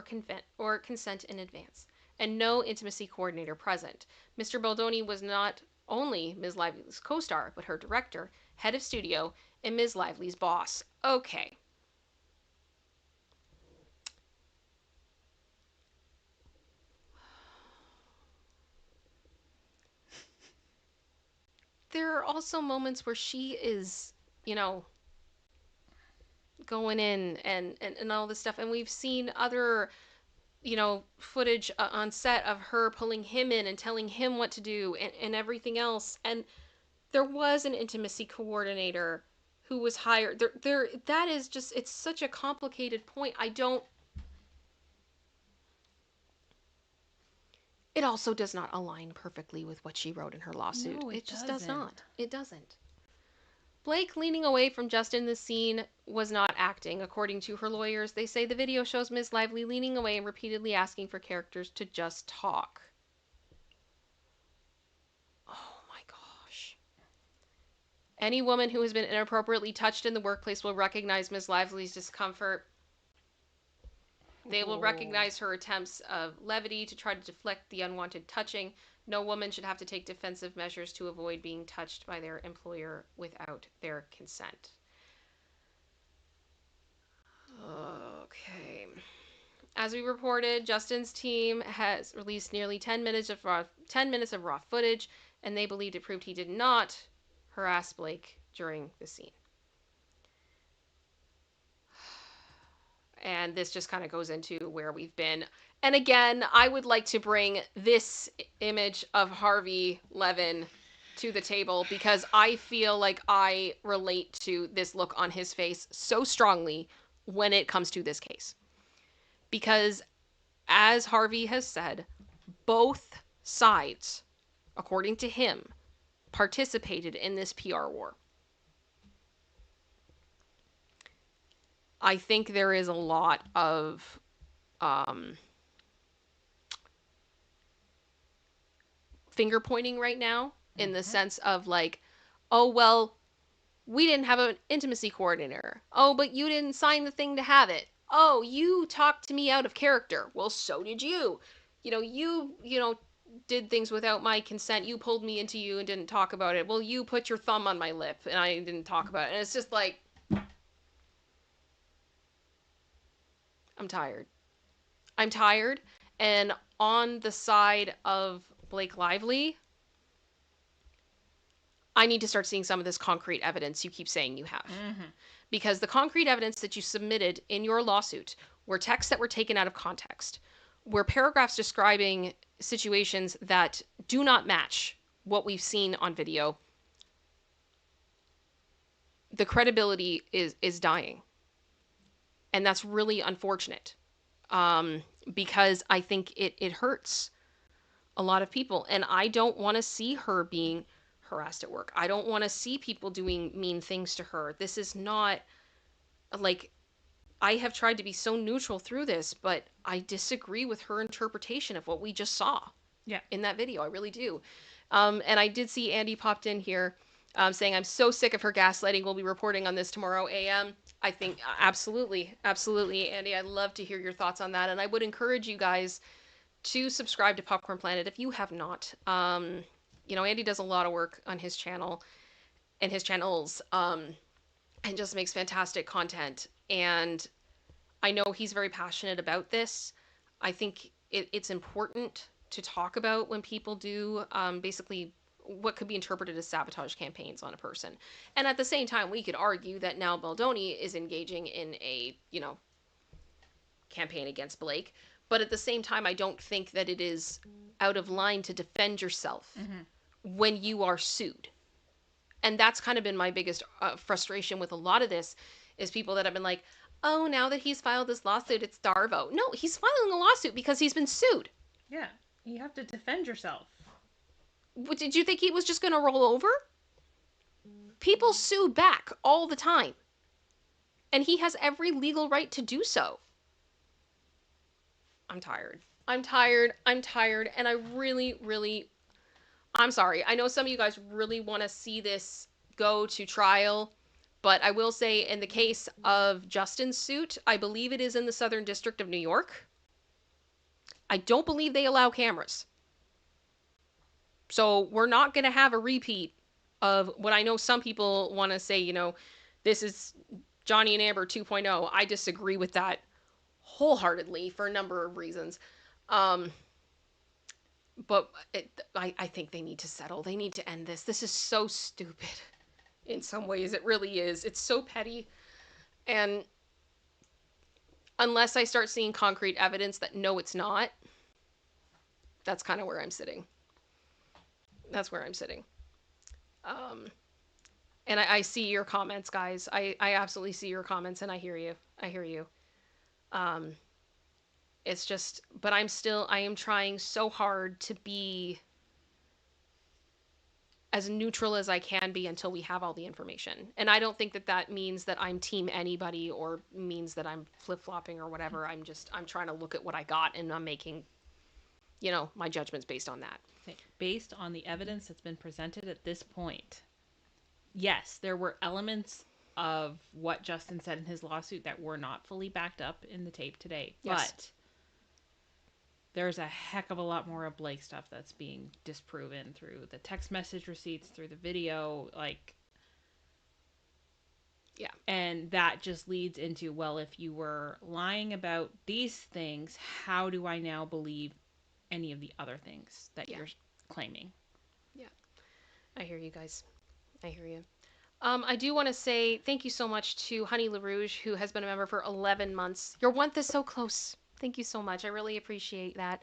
Speaker 1: or consent in advance, and no intimacy coordinator present. Mr. Baldoni was not only Ms. Lively's co-star, but her director, head of studio, and Ms. Lively's boss. Okay. There are also moments where she is, you know, going in and all this stuff. And we've seen other, footage on set of her pulling him in and telling him what to do and everything else. And there was an intimacy coordinator who was hired. That is just, it's such a complicated point. It also does not align perfectly with what she wrote in her lawsuit.
Speaker 2: No,
Speaker 1: it just
Speaker 2: doesn't.
Speaker 1: does not. It doesn't. Blake leaning away from Justin in the scene was not acting, according to her lawyers. They say the video shows Ms. Lively leaning away and repeatedly asking for characters to just talk. Oh my gosh. Any woman who has been inappropriately touched in the workplace will recognize Ms. Lively's discomfort. They will recognize her attempts of levity to try to deflect the unwanted touching. No woman should have to take defensive measures to avoid being touched by their employer without their consent. Okay. As we reported, Justin's team has released nearly 10 minutes of raw footage, and they believed it proved he did not harass Blake during the scene. And this just kind of goes into where we've been. And again, I would like to bring this image of Harvey Levin to the table because I feel like I relate to this look on his face so strongly when it comes to this case. Because as Harvey has said, both sides, according to him, participated in this PR war. I think there is a lot of finger pointing right now in the sense of like, oh, well, we didn't have an intimacy coordinator. Oh, but you didn't sign the thing to have it. Oh, you talked to me out of character. Well, so did you. You did things without my consent. You pulled me into you and didn't talk about it. Well, you put your thumb on my lip and I didn't talk about it. And it's just like, I'm tired. I'm tired. And on the side of Blake Lively, I need to start seeing some of this concrete evidence you keep saying you have. Mm-hmm. Because the concrete evidence that you submitted in your lawsuit were texts that were taken out of context, were paragraphs describing situations that do not match what we've seen on video. The credibility is dying. And that's really unfortunate. Because I think it hurts a lot of people. And I don't want to see her being harassed at work. I don't want to see people doing mean things to her. This is not like, I have tried to be so neutral through this, but I disagree with her interpretation of what we just saw in that video. I really do. And I did see Andy popped in here saying, I'm so sick of her gaslighting. We'll be reporting on this tomorrow AM. I think absolutely, Andy. I'd love to hear your thoughts on that. And I would encourage you guys to subscribe to Popcorn Planet if you have not. Andy does a lot of work on his channel and his channels and just makes fantastic content. And I know he's very passionate about this. I think it's important to talk about when people do basically what could be interpreted as sabotage campaigns on a person. And at the same time, we could argue that now Baldoni is engaging in a, campaign against Blake. But at the same time, I don't think that it is out of line to defend yourself when you are sued. And that's kind of been my biggest frustration with a lot of this is people that have been like, oh, now that he's filed this lawsuit, it's Darvo. No, he's filing a lawsuit because he's been sued.
Speaker 2: Yeah, you have to defend yourself.
Speaker 1: Did you think he was just going to roll over? People sue back all the time. And he has every legal right to do so. I'm tired. I'm tired. I'm tired. And I really, really, I'm sorry. I know some of you guys really want to see this go to trial, but I will say in the case of Justin's suit, I believe it is in the Southern District of New York. I don't believe they allow cameras. So we're not going to have a repeat of what I know some people want to say, this is Johnny and Amber 2.0. I disagree with that wholeheartedly for a number of reasons. Um, but I think they need to settle. They need to end this. This is so stupid in some ways. It really is. It's so petty. And unless I start seeing concrete evidence that no, it's not, that's kind of where I'm sitting. That's where I'm sitting. Um, and I see your comments, guys. I absolutely see your comments, and I hear you. I hear you. Um, it's just, but I am trying so hard to be as neutral as I can be until we have all the information. And I don't think that that means that I'm team anybody or means that I'm flip-flopping or whatever. I'm trying to look at what I got and I'm making, my judgments based on that.
Speaker 2: Based on the evidence that's been presented at this point, yes, there were elements of what Justin said in his lawsuit that were not fully backed up in the tape today. Yes. But there's a heck of a lot more of Blake stuff that's being disproven through the text message receipts, through the video, yeah. And that just leads into, well, if you were lying about these things, how do I now believe any of the other things that you're claiming?
Speaker 1: Yeah. I hear you guys. I hear you. I do want to say thank you so much to Honey LaRouge, who has been a member for 11 months. Your month is so close. Thank you so much. I really appreciate that.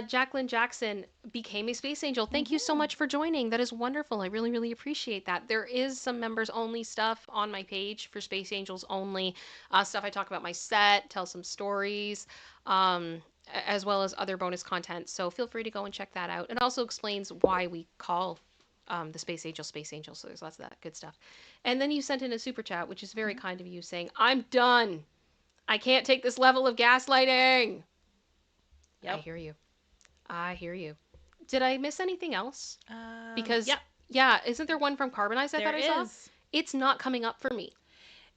Speaker 1: Jacqueline Jackson became a Space Angel. Thank you so much for joining. That is wonderful. I really, really appreciate that. There is some members only stuff on my page for Space Angels only. Stuff I talk about my set, tell some stories, as well as other bonus content. So feel free to go and check that out. It also explains why we call the Space Angel. So there's lots of that good stuff. And then you sent in a super chat, which is very kind of you, saying, I'm done. I can't take this level of gaslighting. Yep. I hear you. I hear you. Did I miss anything else? Because, yeah, isn't there one from Carbonize I thought I saw? It's not coming up for me.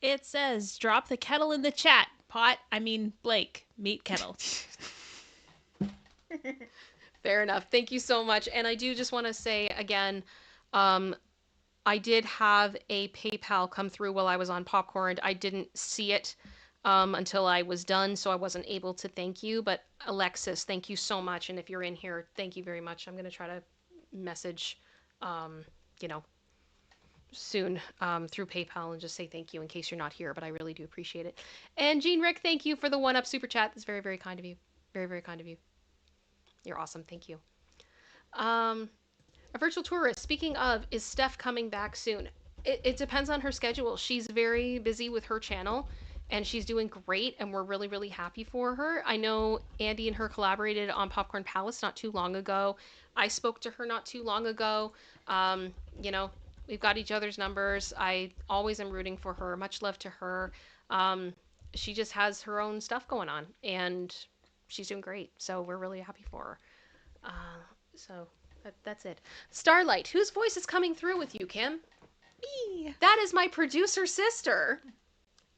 Speaker 2: It says, drop the kettle in the chat. Blake, meet kettle.
Speaker 1: Fair enough. Thank you so much. And I do just want to say again, I did have a PayPal come through while I was on Popcorn. I didn't see it until I was done, so I wasn't able to thank you. But Alexis, thank you so much. And if you're in here, thank you very much. I'm going to try to message, soon through PayPal and just say thank you in case you're not here, but I really do appreciate it. And Jean Rick, thank you for the 1-up super chat. That's very, very kind of you. Very, very kind of you. You're awesome. Thank you. A virtual tourist. Speaking of, is Stef coming back soon? It depends on her schedule. She's very busy with her channel and she's doing great and we're really, really happy for her. I know Andy and her collaborated on Popcorn Palace not too long ago. I spoke to her not too long ago. We've got each other's numbers. I always am rooting for her. Much love to her. She just has her own stuff going on and she's doing great. So we're really happy for her. So that's it. Starlight, whose voice is coming through with you, Kim?
Speaker 2: Me.
Speaker 1: That is my producer sister.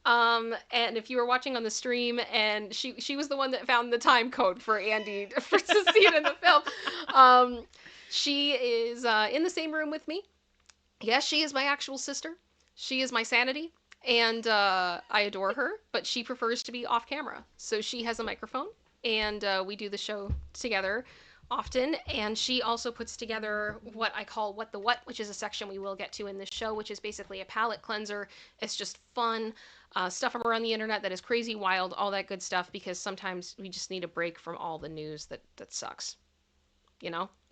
Speaker 1: And if you were watching on the stream, and she was the one that found the time code for Andy to see it in the film. She is in the same room with me. Yes, she is my actual sister. She is my sanity, and I adore her, but she prefers to be off camera. So she has a microphone, and we do the show together often, and she also puts together what I call What the What, which is a section we will get to in this show, which is basically a palate cleanser. It's just fun stuff from around the internet that is crazy, wild, all that good stuff, because sometimes we just need a break from all the news that sucks,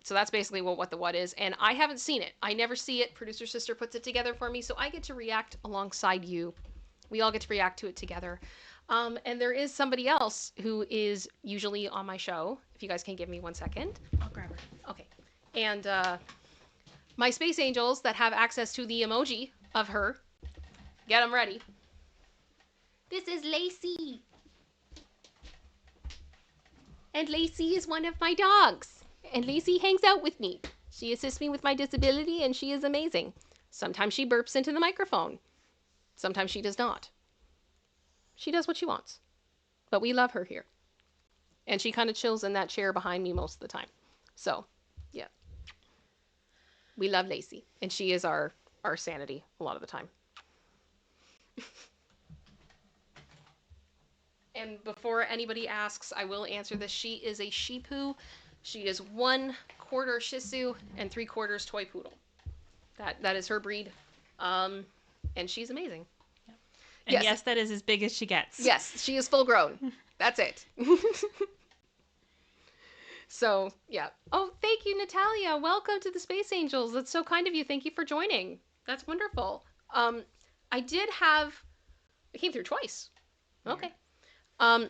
Speaker 1: So that's basically what the What is, and I haven't seen it. I never see it. Producer Sister puts it together for me, so I get to react alongside you. We all get to react to it together. And there is somebody else who is usually on my show. If you guys can give me 1 second.
Speaker 2: I'll grab her.
Speaker 1: Okay. And my Space Angels that have access to the emoji of her, get them ready. This is Lacey. And Lacey is one of my dogs. And Lacey hangs out with me. She assists me with my disability, and she is amazing. Sometimes she burps into the microphone. Sometimes she does not. She does what she wants. But we love her here. And she kind of chills in that chair behind me most of the time. So, yeah. We love Lacey. And she is our sanity a lot of the time. And before anybody asks, I will answer this. She is a Shih Poo. She is 1/4 Shih Tzu and 3/4 Toy Poodle. That is her breed. And she's amazing.
Speaker 2: Yep. And yes, that is as big as she gets.
Speaker 1: Yes, she is full grown. That's it. So, yeah. Oh, thank you, Natalia. Welcome to the Space Angels. That's so kind of you. Thank you for joining. That's wonderful. I came through twice. Okay. I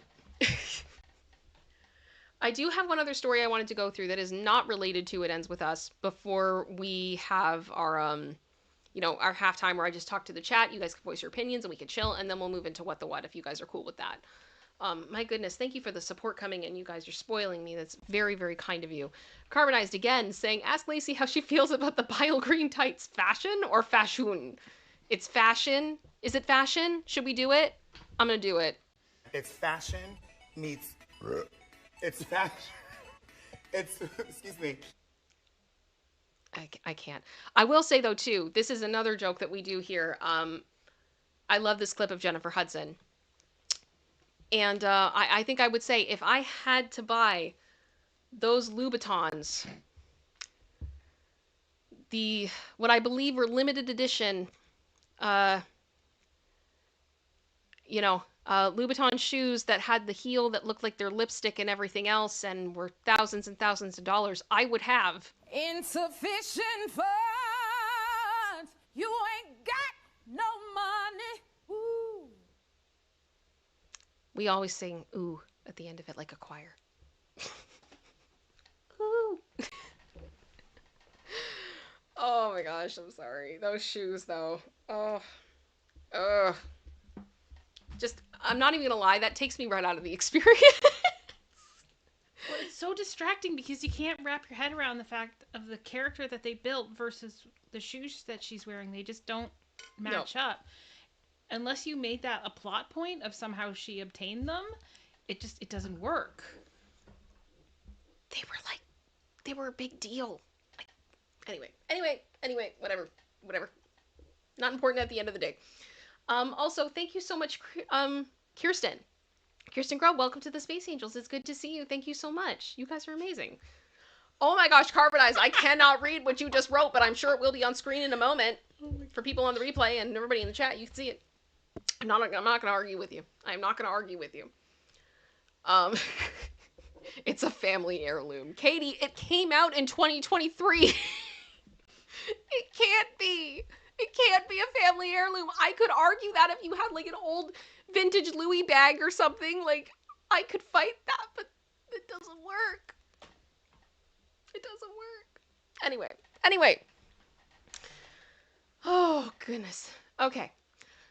Speaker 1: do have one other story I wanted to go through that is not related to It Ends With Us before we have our, our halftime where I just talk to the chat. You guys can voice your opinions and we can chill, and then we'll move into What the What if you guys are cool with that. My goodness, thank you for the support coming in. You guys are spoiling me. That's very, very kind of you. Carbonized again, saying, ask Lacey how she feels about the bile green tights. Fashion or fashion? It's fashion. Is it fashion? Should we do it? I'm going to do it.
Speaker 3: It's fashion meets... It's fashion. It's... Excuse me.
Speaker 1: I can't. I will say, though, too, this is another joke that we do here. I love this clip of Jennifer Hudson. And I think I would say if I had to buy those Louboutins, what I believe were limited edition, Louboutin shoes that had the heel that looked like their lipstick and everything else and were thousands and thousands of dollars, I would have
Speaker 4: insufficient funds. You ain't got no money. Ooh.
Speaker 1: We always sing ooh at the end of it like a choir. Ooh. Oh my gosh, I'm sorry. Those shoes though. Oh. Ugh. Just, I'm not even gonna lie, that takes me right out of the experience.
Speaker 2: Well, it's so distracting because you can't wrap your head around the fact of the character that they built versus the shoes that she's wearing. They just don't match up. Unless you made that a plot point of somehow she obtained them, it doesn't work.
Speaker 1: They were a big deal. Anyway, whatever. Not important at the end of the day. Also, thank you so much, Kirsten. Kirsten Grove, welcome to the Space Angels. It's good to see you. Thank you so much. You guys are amazing. Oh my gosh, Carbonized, I cannot read what you just wrote, but I'm sure it will be on screen in a moment for people on the replay and everybody in the chat. You can see it. I'm not going to argue with you. I'm not going to argue with you. It's a family heirloom. Katie, it came out in 2023. It can't be. It can't be a family heirloom. I could argue that if you had like an old vintage Louis bag or something, like I could fight that, but it doesn't work. It doesn't work. Anyway. Oh, goodness. Okay.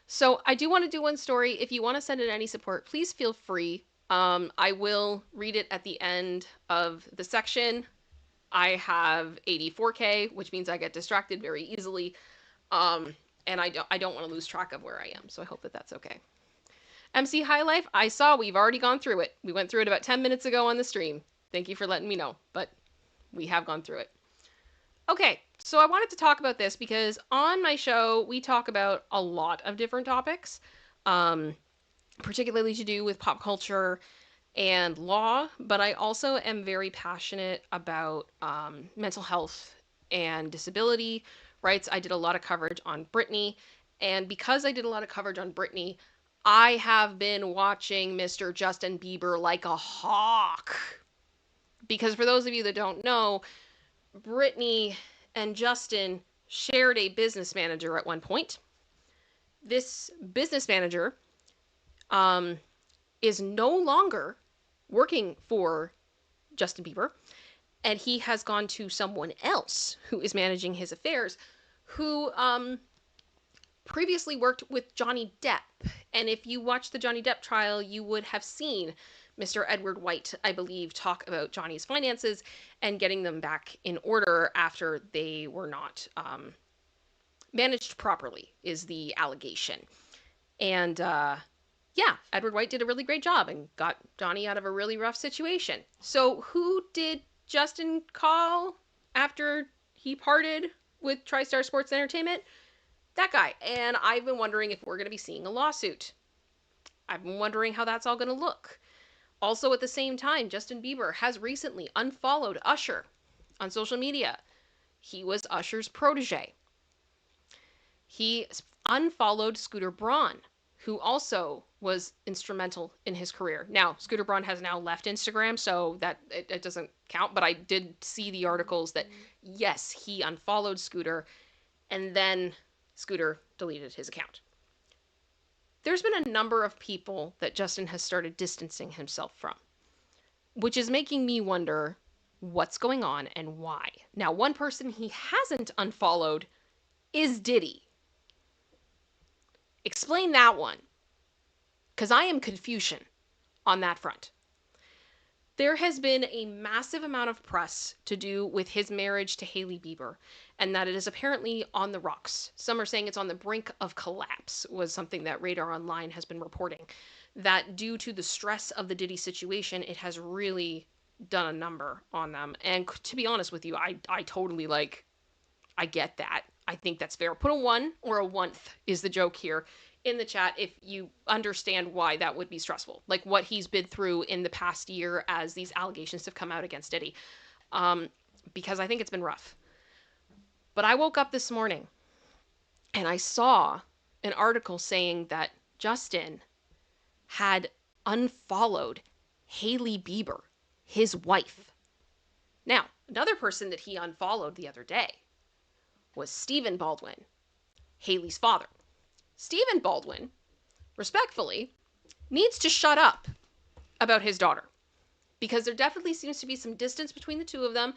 Speaker 1: So I do want to do one story. If you want to send in any support, please feel free. I will read it at the end of the section. I have 84K, which means I get distracted very easily. And I don't want to lose track of where I am. So I hope that that's okay. MC High Life, I saw we've already gone through it. We went through it about 10 minutes ago on the stream. Thank you for letting me know, but we have gone through it. Okay, so I wanted to talk about this because on my show, we talk about a lot of different topics, particularly to do with pop culture and law, but I also am very passionate about mental health and disability rights. I did a lot of coverage on Britney, and because I did a lot of coverage on Britney, I have been watching Mr. Justin Bieber like a hawk. Because for those of you that don't know, Britney and Justin shared a business manager at one point. This business manager is no longer working for Justin Bieber, and he has gone to someone else who is managing his affairs, who previously worked with Johnny Depp. And if you watched the Johnny Depp trial, you would have seen Mr. Edward White, I believe, talk about Johnny's finances and getting them back in order after they were not managed properly, is the allegation. And yeah, Edward White did a really great job and got Johnny out of a really rough situation. So who did Justin call after he parted with TriStar Sports Entertainment? That guy. And I've been wondering if we're going to be seeing a lawsuit. I've been wondering how that's all going to look. Also, at the same time, Justin Bieber has recently unfollowed Usher on social media. He was Usher's protege. He unfollowed Scooter Braun, who also was instrumental in his career. Now, Scooter Braun has now left Instagram, so that it doesn't count, but I did see the articles that, yes, he unfollowed Scooter, and then Scooter deleted his account. There's been a number of people that Justin has started distancing himself from, which is making me wonder what's going on and why. Now, one person he hasn't unfollowed is Diddy. Explain that one, because I am Confucian on that front. There has been a massive amount of press to do with his marriage to Hailey Bieber, and that it is apparently on the rocks. Some are saying it's on the brink of collapse, was something that Radar Online has been reporting. That due to the stress of the Diddy situation, it has really done a number on them. And to be honest with you, I totally I get that. I think that's fair. Put a 1 or a 1th is the joke here in the chat if you understand why that would be stressful. Like what he's been through in the past year as these allegations have come out against Diddy. Because I think it's been rough. But I woke up this morning and I saw an article saying that Justin had unfollowed Hailey Bieber, his wife. Now, another person that he unfollowed the other day was Stephen Baldwin, Hailey's father. Stephen Baldwin, respectfully, needs to shut up about his daughter, because there definitely seems to be some distance between the two of them,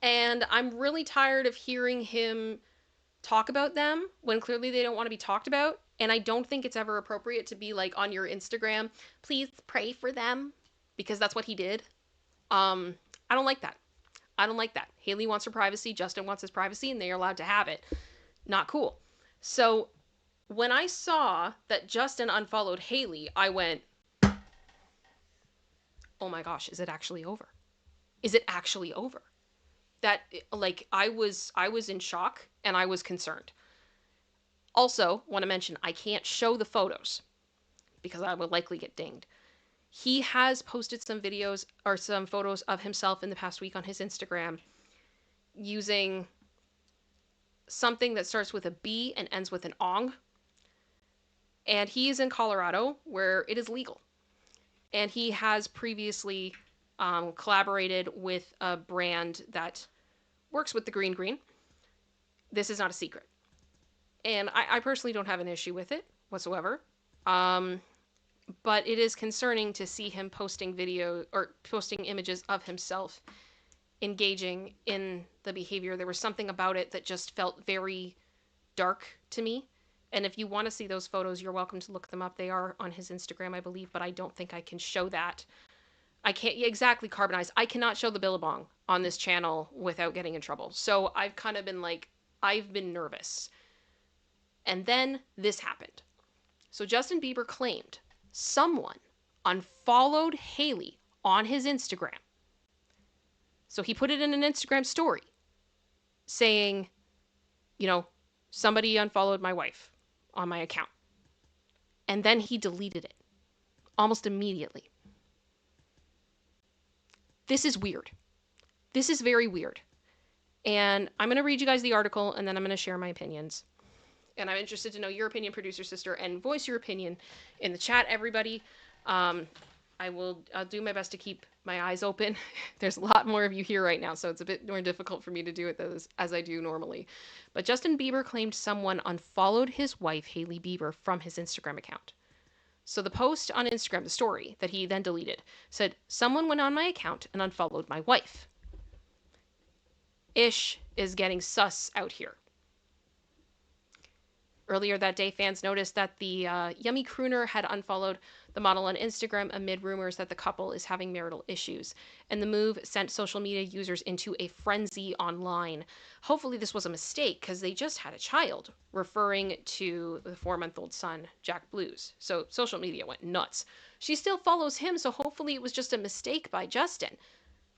Speaker 1: and I'm really tired of hearing him talk about them when clearly they don't want to be talked about, and I don't think it's ever appropriate to be like on your Instagram, please pray for them, because that's what he did. I don't like that. I don't like that. Hailey wants her privacy, Justin wants his privacy, and they're allowed to have it. Not cool. So when I saw that Justin unfollowed Hailey, I went, oh my gosh, is it actually over? Is it actually over? That, like, I was in shock and I was concerned. Also, want to mention, I can't show the photos because I would likely get dinged. He has posted some videos or some photos of himself in the past week on his Instagram using something that starts with a B and ends with an ong. And he is in Colorado, where it is legal. And he has previously collaborated with a brand that works with the green. This is not a secret. And I personally don't have an issue with it whatsoever. But it is concerning to see him posting video or posting images of himself engaging in the behavior. There was something about it that just felt very dark to me. And if you want to see those photos, you're welcome to look them up. They are on his Instagram, I believe, but I don't think I can show that. I can't exactly carbonize. I cannot show the Billabong on this channel without getting in trouble. So I've kind of been like, I've been nervous. And then this happened. So Justin Bieber claimed someone unfollowed Hailey on his Instagram. So he put it in an Instagram story saying, you know, somebody unfollowed my wife on my account. And then he deleted it almost immediately. This is weird. This is very weird. And I'm going to read you guys the article and then I'm going to share my opinions. And I'm interested to know your opinion, producer sister, and voice your opinion in the chat, everybody. I'll do my best to keep my eyes open. There's a lot more of you here right now, so it's a bit more difficult for me to do it as I do normally. But Justin Bieber claimed someone unfollowed his wife, Hailey Bieber, from his Instagram account. So the post on Instagram, the story that he then deleted, said, someone went on my account and unfollowed my wife. Ish is getting sus out here. Earlier that day, fans noticed that the Yummy Crooner had unfollowed the model on Instagram amid rumors that the couple is having marital issues. And the move sent social media users into a frenzy online. Hopefully, this was a mistake because they just had a child, referring to the 4-month-old son, Jack Blues. So social media went nuts. She still follows him, so hopefully it was just a mistake by Justin.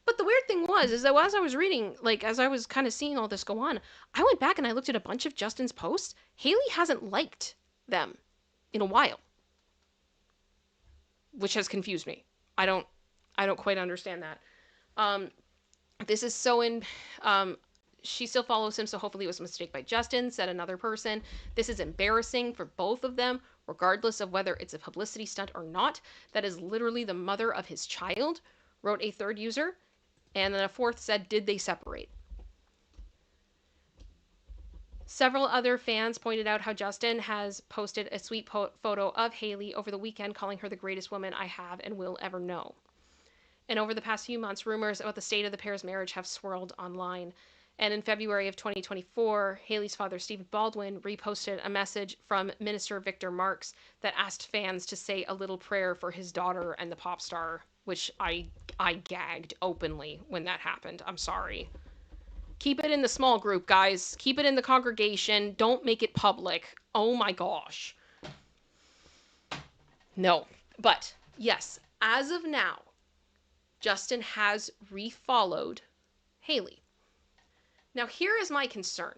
Speaker 1: But the weird thing was, is that as I was reading, like, as I was kind of seeing all this go on, I went back and I looked at a bunch of Justin's posts. Haley hasn't liked them in a while, which has confused me. I don't quite understand that. This is so in, she still follows him, so hopefully it was a mistake by Justin, said another person. This is embarrassing for both of them, regardless of whether it's a publicity stunt or not. That is literally the mother of his child, wrote a third user. And then a fourth said, did they separate? Several other fans pointed out how Justin has posted a sweet photo of Haley over the weekend, calling her the greatest woman I have and will ever know. And over the past few months, rumors about the state of the pair's marriage have swirled online. And in February of 2024, Haley's father, Steve Baldwin, reposted a message from Minister Victor Marks that asked fans to say a little prayer for his daughter and the pop star, which I gagged openly when that happened. I'm sorry. Keep it in the small group, guys. Keep it in the congregation. Don't make it public. Oh my gosh. No. But, yes, as of now, Justin has refollowed Haley. Now, here is my concern.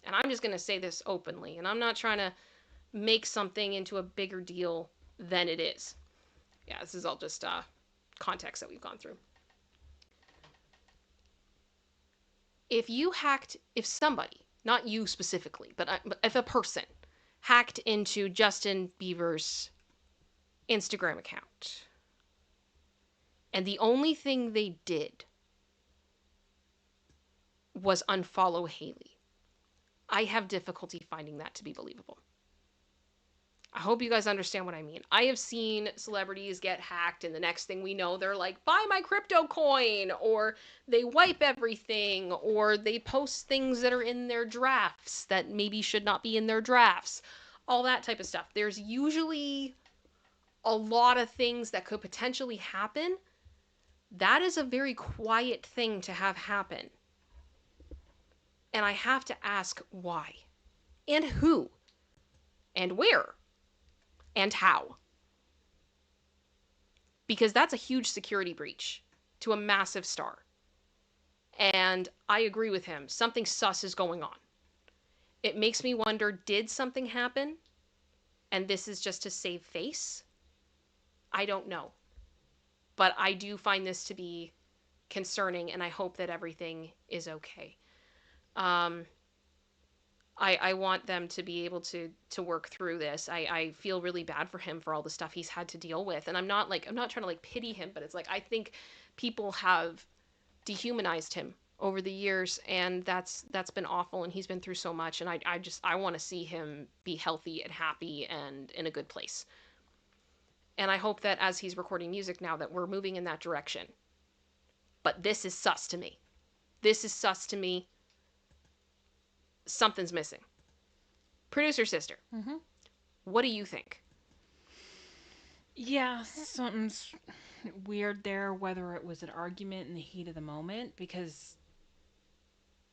Speaker 1: And I'm just going to say this openly. And I'm not trying to make something into a bigger deal than it is. Yeah, this is all just context that we've gone through. If somebody, not you specifically, but if a person hacked into Justin Bieber's Instagram account, and the only thing they did was unfollow Haley, I have difficulty finding that to be believable. I hope you guys understand what I mean. I have seen celebrities get hacked, and the next thing we know, they're like, buy my crypto coin, or they wipe everything, or they post things that are in their drafts that maybe should not be in their drafts. All that type of stuff. There's usually a lot of things that could potentially happen. That is a very quiet thing to have happen. And I have to ask why, and who, and where, and how. Because that's a huge security breach to a massive star. And I agree with him. Something sus is going on. It makes me wonder, did something happen? And this is just to save face? I don't know. But I do find this to be concerning, and I hope that everything is okay. I want them to be able to work through this. I feel really bad for him for all the stuff he's had to deal with. And I'm not trying to like pity him, but it's like, I think people have dehumanized him over the years, and that's been awful, and he's been through so much, and I want to see him be healthy and happy and in a good place. And I hope that as he's recording music now that we're moving in that direction. But this is sus to me. This is sus to me. Something's missing. Producer sister, what do you think?
Speaker 2: Yeah, something's weird there, whether it was an argument in the heat of the moment,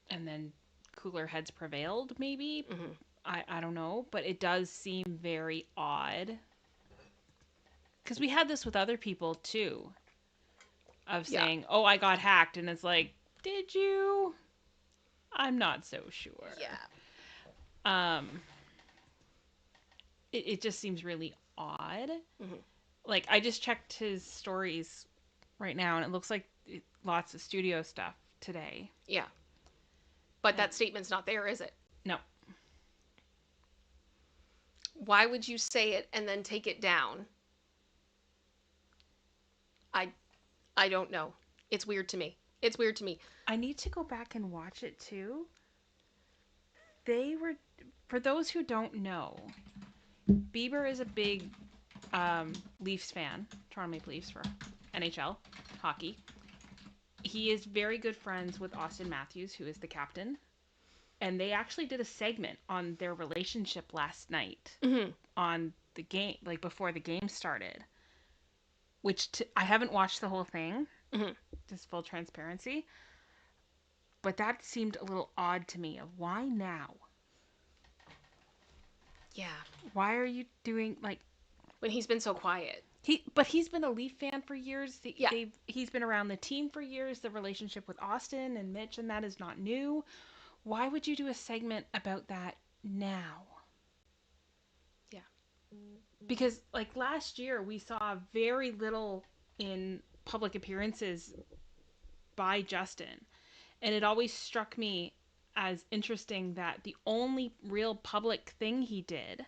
Speaker 2: and then cooler heads prevailed, maybe. I don't know, but it does seem very odd. Because we had this with other people, too, of saying, oh, I got hacked, and it's like, did you? I'm not so sure.
Speaker 1: Yeah.
Speaker 2: It just seems really odd. Like, I just checked his stories right now, and it looks like lots of studio stuff today.
Speaker 1: Yeah. But that statement's not there, is it?
Speaker 2: No.
Speaker 1: Why would you say it and then take it down? I don't know. It's weird to me. It's weird to me.
Speaker 2: I need to go back and watch it too. They were, for those who don't know, Bieber is a big Leafs fan, Toronto Maple Leafs for NHL hockey. He is very good friends with Austin Matthews, who is the captain and they actually did a segment on their relationship last night
Speaker 1: Mm-hmm.
Speaker 2: on the game, like before the game started, which I haven't watched the whole thing,
Speaker 1: Mm-hmm.
Speaker 2: just full transparency, but that seemed a little odd to me. Of why now?
Speaker 1: Yeah.
Speaker 2: Why are you doing like
Speaker 1: When he's been so quiet.
Speaker 2: but he's been a Leaf fan for years.
Speaker 1: Yeah.
Speaker 2: He's been around the team for years. The relationship with Austin and Mitch and that is not new. Why would you do a segment about that now?
Speaker 1: Yeah.
Speaker 2: Because like last year we saw very little in public appearances by Justin. And it always struck me as interesting that the only real public thing he did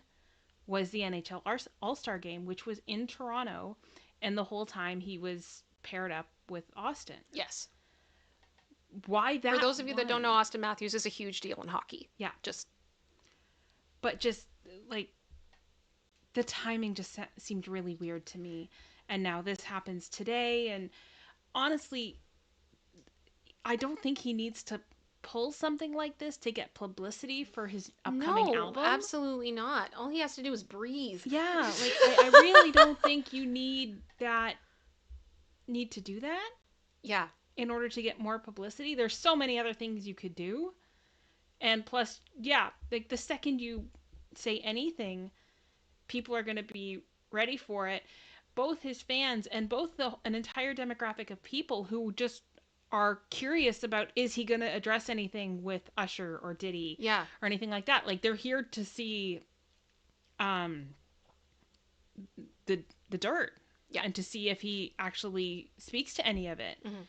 Speaker 2: was the NHL All-Star game, which was in Toronto, and the whole time he was paired up with Austin.
Speaker 1: Yes.
Speaker 2: Why that?
Speaker 1: For those of you that don't know,
Speaker 2: one?
Speaker 1: Austin Matthews is a huge deal in hockey.
Speaker 2: Yeah.
Speaker 1: But
Speaker 2: just like the timing just seemed really weird to me. And now this happens today, and honestly, I don't think he needs to pull something like this to get publicity for his upcoming album.
Speaker 1: Absolutely not. All he has to do is breathe.
Speaker 2: Yeah, like I really don't think you need to do that.
Speaker 1: Yeah.
Speaker 2: In order to get more publicity. There's so many other things you could do. And plus, yeah, like the second you say anything, people are going to be ready for it. Both his fans and both an entire demographic of people who just are curious about, is he going to address anything with Usher or Diddy?
Speaker 1: Yeah.
Speaker 2: Or anything like that. Like they're here to see the dirt.
Speaker 1: Yeah.
Speaker 2: And to see if he actually speaks to any of it.
Speaker 1: Mm-hmm.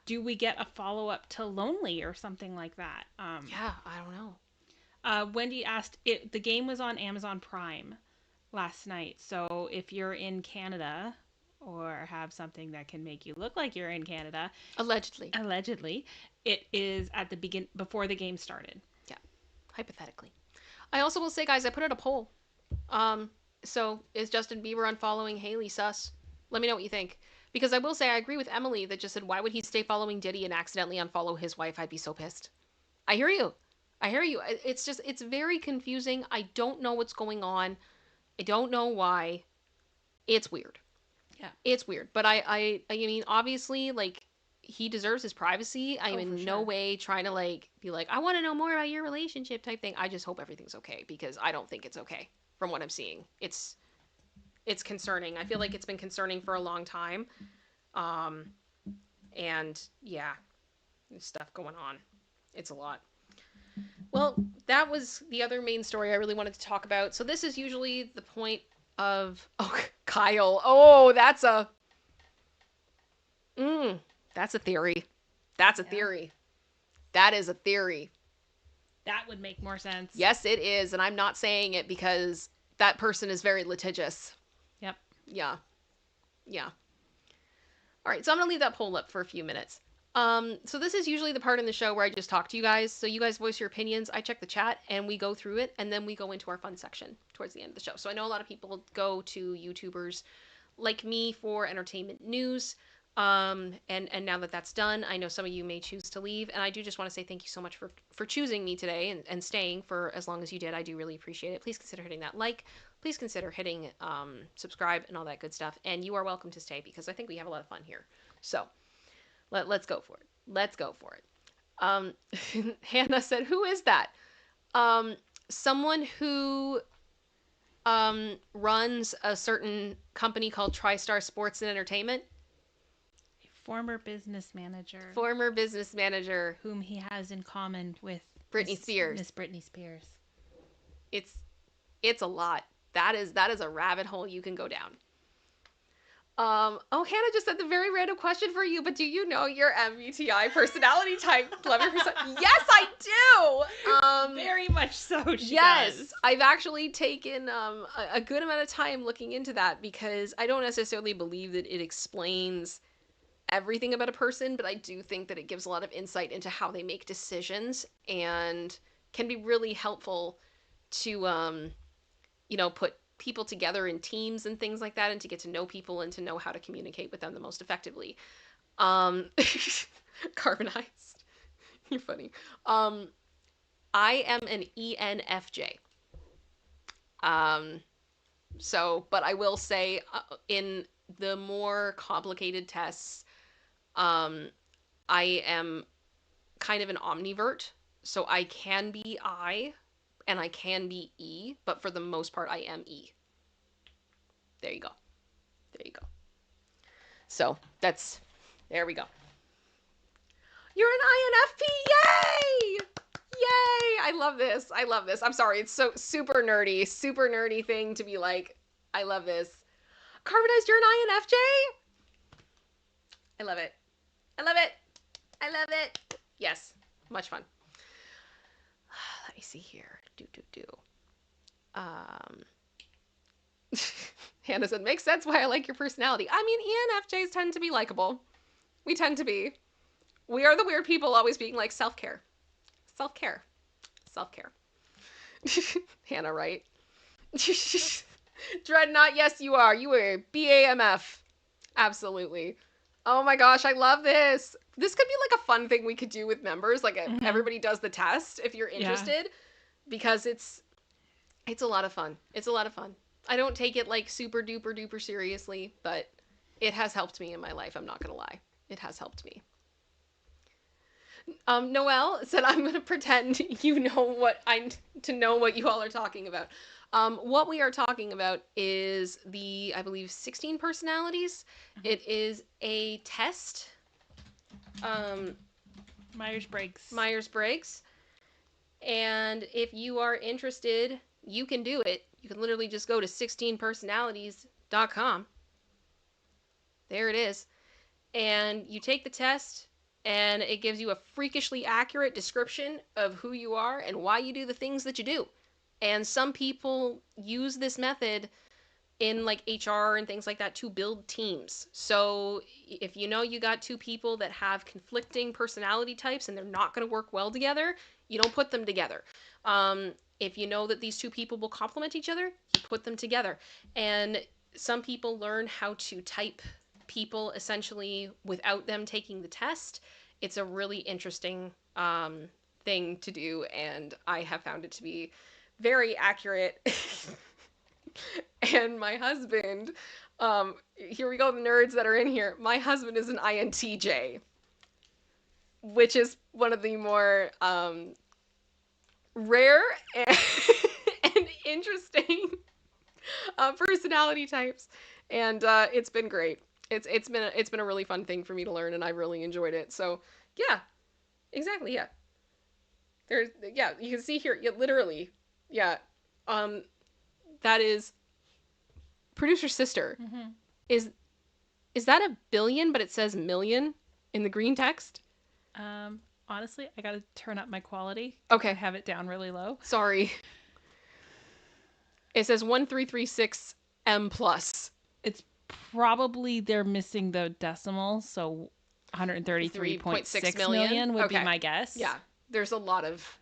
Speaker 2: Do we get a follow-up to Lonely or something like that?
Speaker 1: Yeah, I don't know.
Speaker 2: Wendy asked, the game was on Amazon Prime last night. So if you're in Canada or have something that can make you look like you're in Canada.
Speaker 1: Allegedly.
Speaker 2: It is at the before the game started.
Speaker 1: Yeah, hypothetically. I also will say, guys, I put out a poll. So is Justin Bieber unfollowing Haley sus? Let me know what you think. Because I will say, I agree with Emily that just said, why would he stay following Diddy and accidentally unfollow his wife? I'd be so pissed. I hear you. It's very confusing. I don't know what's going on. I don't know why. It's weird.
Speaker 2: Yeah.
Speaker 1: It's weird. But I mean, obviously, like, he deserves his privacy. I'm in no way trying to, like, be like, I want to know more about your relationship type thing. I just hope everything's okay, because I don't think it's okay from what I'm seeing. It's concerning. I feel like it's been concerning for a long time. And yeah, there's stuff going on. It's a lot. Well, that was the other main story I really wanted to talk about. So this is usually the point of, Kyle. Oh, that's a theory. That's a theory. That is a theory.
Speaker 2: That would make more sense.
Speaker 1: Yes, it is. And I'm not saying it because that person is very litigious.
Speaker 2: Yep.
Speaker 1: Yeah. All right, so I'm going to leave that poll up for a few minutes. So this is usually the part in the show where I just talk to you guys. So you guys voice your opinions. I check the chat and we go through it, and then we go into our fun section towards the end of the show. So I know a lot of people go to YouTubers like me for entertainment news. And now that that's done, I know some of you may choose to leave, and I do just want to say thank you so much for choosing me today and staying for as long as you did. I do really appreciate it. Please consider hitting that like. Please consider hitting subscribe and all that good stuff. And you are welcome to stay, because I think we have a lot of fun here. So let's go for it. Hannah said, who is that? Someone who runs a certain company called TriStar Sports and Entertainment.
Speaker 2: Former business manager.
Speaker 1: Whom
Speaker 2: he has in common with
Speaker 1: Britney Spears.
Speaker 2: Miss Britney Spears.
Speaker 1: It's a lot. That is a rabbit hole you can go down. Hannah just said the very random question for you, but do you know your MBTI personality type? 11%. Yes, I do.
Speaker 2: Very much so. She does.
Speaker 1: I've actually taken a good amount of time looking into that, because I don't necessarily believe that it explains everything about a person, but I do think that it gives a lot of insight into how they make decisions, and can be really helpful to put people together in teams and things like that, and to get to know people and to know how to communicate with them the most effectively. Carbonized. You're funny. I am an ENFJ. But I will say in the more complicated tests, I am kind of an omnivert. So I can be I and I can be E, but for the most part, I am E. There you go. There you go. So there we go. You're an INFP! Yay! Yay! I love this. I love this. I'm sorry. It's so super nerdy thing to be like, I love this. Carbonized, you're an INFJ? I love it. I love it. I love it. Yes. Much fun. Let me see here. Hannah said, makes sense why I like your personality. I mean, ENFJs tend to be likable. We tend to be. We are the weird people always being like, self-care. Self-care. Self-care. Hannah, right? Dreadnought, yes, you are. You are BAMF. Absolutely. Oh my gosh, I love this. This could be like a fun thing we could do with members. Like everybody does the test if you're interested, because it's a lot of fun. It's a lot of fun. I don't take it like super duper duper seriously, but it has helped me in my life. I'm not gonna lie. It has helped me. Noelle said, I'm going to pretend you know what you all are talking about. What we are talking about is I believe, 16 personalities. It is a test. Myers-Briggs. And if you are interested, you can do it. You can literally just go to 16personalities.com. There it is. And you take the test, and it gives you a freakishly accurate description of who you are and why you do the things that you do. And some people use this method in like HR and things like that to build teams. So if you know you got two people that have conflicting personality types and they're not going to work well together, you don't put them together. If you know that these two people will complement each other, you put them together. And some people learn how to type people essentially without them taking the test. It's a really interesting thing to do, and I have found it to be very accurate. And my husband, here we go, the nerds that are in here. My husband is an INTJ, which is one of the more rare and interesting personality types, and it's been great. It's been a really fun thing for me to learn, and I really enjoyed it. So yeah, exactly, yeah. You can see here, literally, yeah. That is producer's sister. Mm-hmm. Is that a billion, but it says million in the green text?
Speaker 2: Honestly, I gotta turn up my quality.
Speaker 1: Okay.
Speaker 2: I have it down really low.
Speaker 1: Sorry. It says 1336 M plus.
Speaker 2: It's probably they're missing the decimal, so 133.6 million would be my guess.
Speaker 1: Yeah, there's a lot of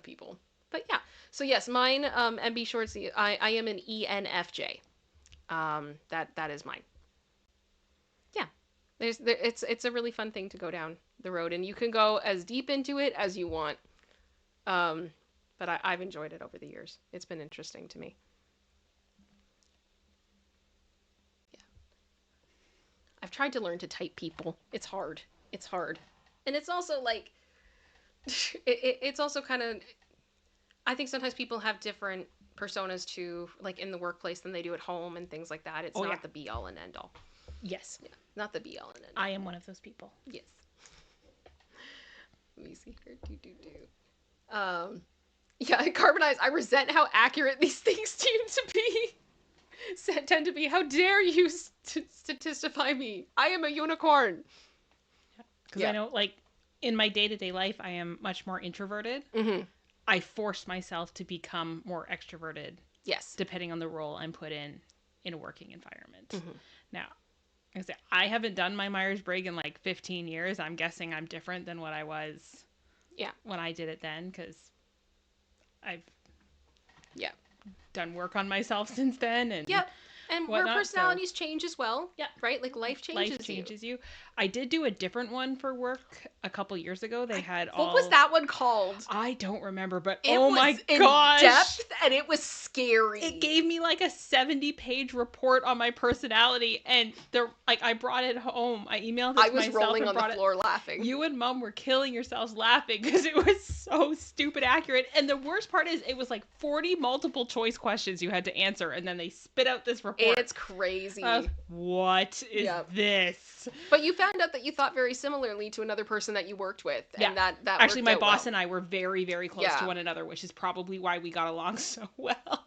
Speaker 1: people. But yeah, so yes, mine, MB Shortsy, I am an ENFJ. That is mine. Yeah, it's a really fun thing to go down the road, and you can go as deep into it as you want. But I've enjoyed it over the years. It's been interesting to me. Yeah. I've tried to learn to type people. It's hard. And it's also like, it's also kind of, I think sometimes people have different personas too, like in the workplace than they do at home and things like that. It's not the be all and end all.
Speaker 2: Yes.
Speaker 1: Yeah, not the be all and end all.
Speaker 2: I am one of those people.
Speaker 1: Yes. Let me see here. Yeah, Carbonized, I resent how accurate these things tend to be. How dare you statistify me? I am a unicorn.
Speaker 2: Because I know, like, in my day-to-day life, I am much more introverted. Mm-hmm. I force myself to become more extroverted.
Speaker 1: Yes.
Speaker 2: Depending on the role I'm put in a working environment. Mm-hmm. Now, like I say, I haven't done my Myers-Briggs in like 15 years. I'm guessing I'm different than what I was when I did it then, because I've done work on myself since then. And
Speaker 1: And where
Speaker 2: whatnot.
Speaker 1: personalities change as well.
Speaker 2: Yeah.
Speaker 1: Right? Like life changes
Speaker 2: Life changes you. I did do a different one for work a couple years ago. They had
Speaker 1: What was that one called?
Speaker 2: I don't remember, but
Speaker 1: It
Speaker 2: oh
Speaker 1: was
Speaker 2: my
Speaker 1: in
Speaker 2: gosh.
Speaker 1: depth and it was scary.
Speaker 2: It gave me like a 70-page report on my personality, and I brought it home. I emailed it to myself.
Speaker 1: I was rolling
Speaker 2: and
Speaker 1: on the
Speaker 2: brought
Speaker 1: floor laughing.
Speaker 2: You and Mom were killing yourselves laughing because it was so stupid accurate. And the worst part is it was like 40 multiple choice questions you had to answer, and then they spit out this report.
Speaker 1: It's crazy.
Speaker 2: What is this?
Speaker 1: But you found out that you thought very similarly to another person that you worked with, and that
Speaker 2: actually my
Speaker 1: worked out
Speaker 2: boss
Speaker 1: well.
Speaker 2: and I were very, very close to one another, which is probably why we got along so well.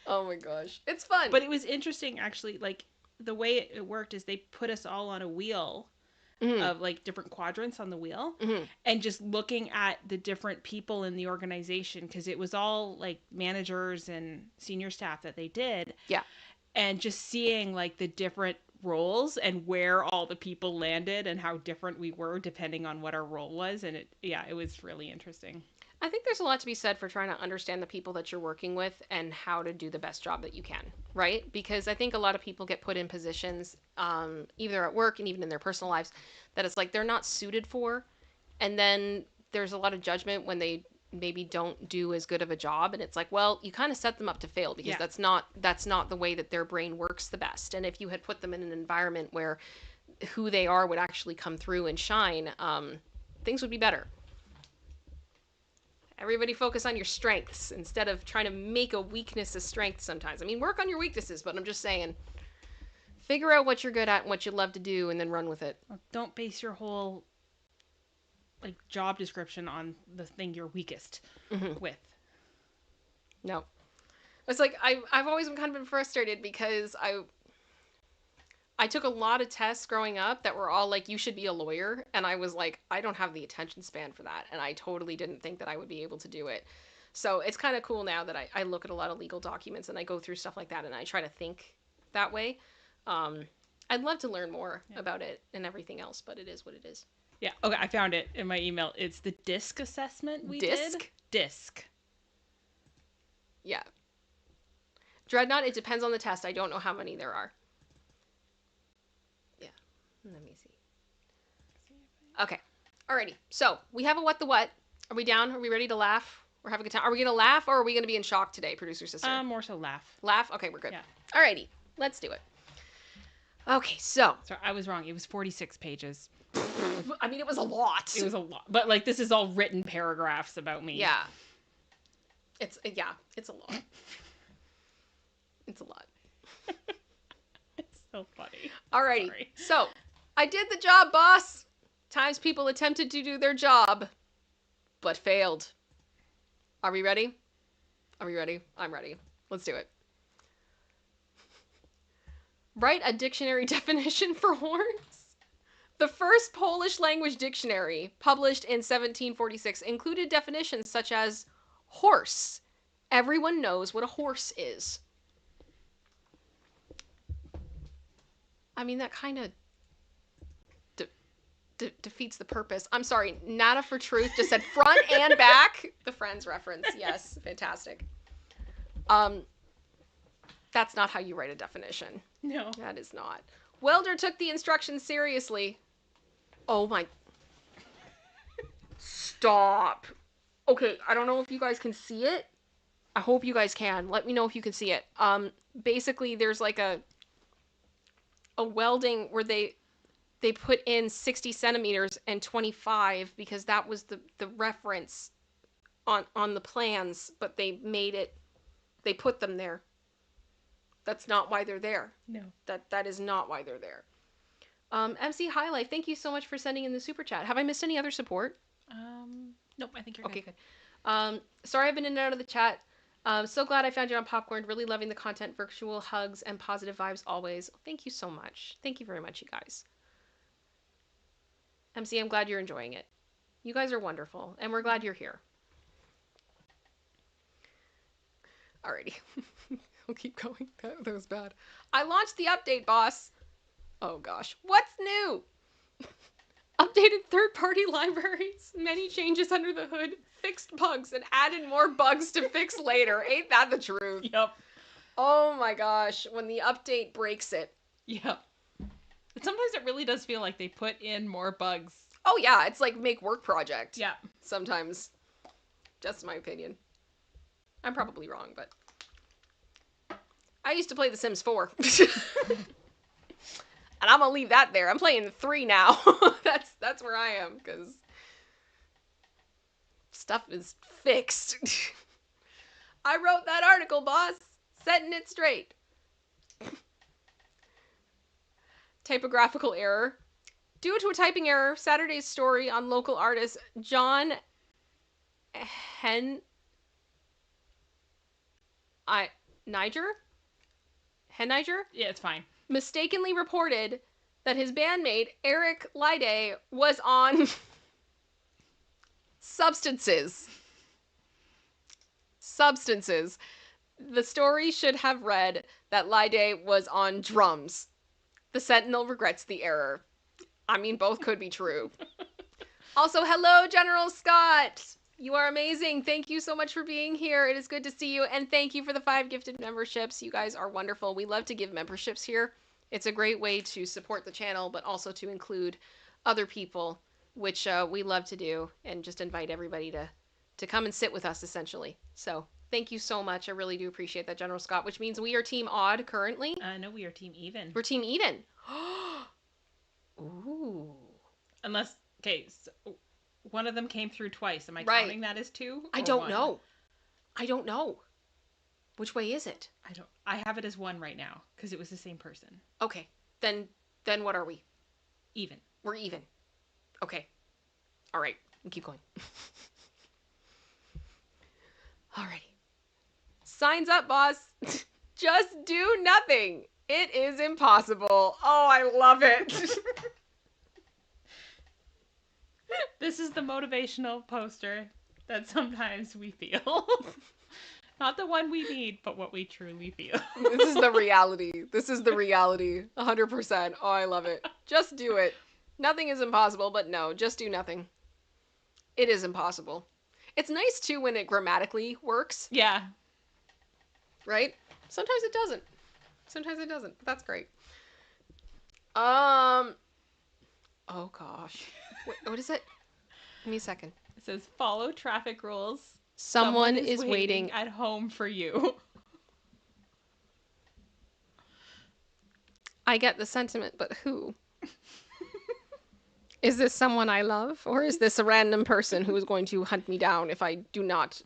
Speaker 1: Oh my gosh, it's fun.
Speaker 2: But it was interesting, actually. Like the way it worked is they put us all on a wheel of like different quadrants on the wheel, and just looking at the different people in the organization, because it was all like managers and senior staff that they did.
Speaker 1: Yeah.
Speaker 2: And just seeing like the different roles and where all the people landed and how different we were depending on what our role was. And it was really interesting.
Speaker 1: I think there's a lot to be said for trying to understand the people that you're working with and how to do the best job that you can, right? Because I think a lot of people get put in positions, either at work and even in their personal lives, that it's like they're not suited for. And then there's a lot of judgment when they maybe don't do as good of a job. And it's like, well, you kind of set them up to fail because that's not the way that their brain works the best. And if you had put them in an environment where who they are would actually come through and shine, things would be better. Everybody focus on your strengths instead of trying to make a weakness a strength sometimes. I mean, work on your weaknesses, but I'm just saying, figure out what you're good at and what you love to do and then run with it.
Speaker 2: Don't base your whole like job description on the thing you're weakest with.
Speaker 1: No. It's like, I've always kind of been frustrated because I took a lot of tests growing up that were all like, you should be a lawyer. And I was like, I don't have the attention span for that. And I totally didn't think that I would be able to do it. So it's kind of cool now that I look at a lot of legal documents and I go through stuff like that and I try to think that way. I'd love to learn more about it and everything else, but it is what it is.
Speaker 2: Yeah. Okay. I found it in my email. It's the DISC assessment we did. DISC.
Speaker 1: Yeah. Dreadnought, it depends on the test. I don't know how many there are. Yeah. Let me see. Okay. Alrighty. So we have a What the What. Are we down? Are we ready to laugh? We're having a good time. Are we going to laugh or are we going to be in shock today, producer sister?
Speaker 2: More so laugh.
Speaker 1: Laugh? Okay, we're good.
Speaker 2: Yeah.
Speaker 1: Alrighty. Let's do it. Okay, so.
Speaker 2: Sorry, I was wrong. It was 46 pages.
Speaker 1: I mean, it was a lot.
Speaker 2: It was a lot. But like, this is all written paragraphs about me.
Speaker 1: Yeah. It's a lot. It's a lot.
Speaker 2: It's so funny.
Speaker 1: Alrighty.
Speaker 2: Sorry.
Speaker 1: So, I did the job, boss. Times people attempted to do their job, but failed. Are we ready? Are we ready? I'm ready. Let's do it. Write a dictionary definition for horns. The first Polish language dictionary, published in 1746, included definitions such as horse. Everyone knows what a horse is. I mean, that kind of defeats the purpose. I'm sorry, Nada for Truth just said front and back. The Friends reference. Yes, fantastic. That's not how you write a definition.
Speaker 2: No.
Speaker 1: That is not. Welder took the instructions seriously. Oh my. Stop. Okay, I don't know if you guys can see it. I hope you guys can. Let me know if you can see it. Basically, there's like a welding where they put in 60 centimeters and 25 because that was the reference on the plans, but they put them there. That's not why they're there.
Speaker 2: No.
Speaker 1: That is not why they're there. MC Highlife, thank you so much for sending in the super chat. Have I missed any other support?
Speaker 2: Nope, I think you're
Speaker 1: okay, good. Sorry I've been in and out of the chat. So glad I found you on Popcorn. Really loving the content, virtual hugs, and positive vibes always. Thank you so much. Thank you very much, you guys. MC, I'm glad you're enjoying it. You guys are wonderful, and we're glad you're here. Alrighty. We'll keep going. That was bad. I launched the update, boss. Oh gosh. What's new? Updated third-party libraries, many changes under the hood, fixed bugs, and added more bugs to fix later. Ain't that the truth?
Speaker 2: Yep.
Speaker 1: Oh my gosh, when the update breaks it.
Speaker 2: Yeah. Sometimes it really does feel like they put in more bugs.
Speaker 1: Oh yeah, it's like make work project.
Speaker 2: Yeah.
Speaker 1: Sometimes. Just my opinion. I'm probably wrong, but I used to play The Sims 4. And I'm gonna leave that there. I'm playing 3 now. That's where I am, because stuff is fixed. I wrote that article, boss. Setting it straight. Typographical error. Due to a typing error, Saturday's story on local artist John Niger
Speaker 2: Yeah, it's fine.
Speaker 1: mistakenly reported that his bandmate Eric Lyday was on substances. The story should have read that Lyday was on drums. The Sentinel regrets the error. I mean, both could be true. Also, hello, General Scott. You are amazing. Thank you so much for being here. It is good to see you. And thank you for the 5 gifted memberships. You guys are wonderful. We love to give memberships here. It's a great way to support the channel, but also to include other people, which we love to do, and just invite everybody to come and sit with us, essentially. So thank you so much. I really do appreciate that, General Scott, which means we are Team Odd currently.
Speaker 2: No, we are Team Even.
Speaker 1: We're Team Eden. Ooh.
Speaker 2: Unless, okay, so one of them came through twice. Am I
Speaker 1: Right.
Speaker 2: counting that as 2?
Speaker 1: I
Speaker 2: or
Speaker 1: don't
Speaker 2: 1?
Speaker 1: know. I don't know. Which way is it?
Speaker 2: I have it as 1 right now because it was the same person.
Speaker 1: Okay. Then what are we?
Speaker 2: Even.
Speaker 1: We're even. Okay. All right. We'll keep going. Alrighty. Signs up, boss. Just do nothing. It is impossible. Oh, I love it.
Speaker 2: This is the motivational poster that sometimes we feel. Not the one we need, but what we truly feel.
Speaker 1: This is the reality. 100%. Oh, I love it. Just do it. Nothing is impossible, but no, just do nothing. It is impossible. It's nice, too, when it grammatically works,
Speaker 2: Yeah.
Speaker 1: right? Sometimes it doesn't. But that's great. Oh, gosh. Wait, what is it? Give me a second.
Speaker 2: It says, follow traffic rules.
Speaker 1: Someone is waiting.
Speaker 2: at home for you.
Speaker 1: I get the sentiment, but who? Is this someone I love? Or is this a random person who is going to hunt me down if I do not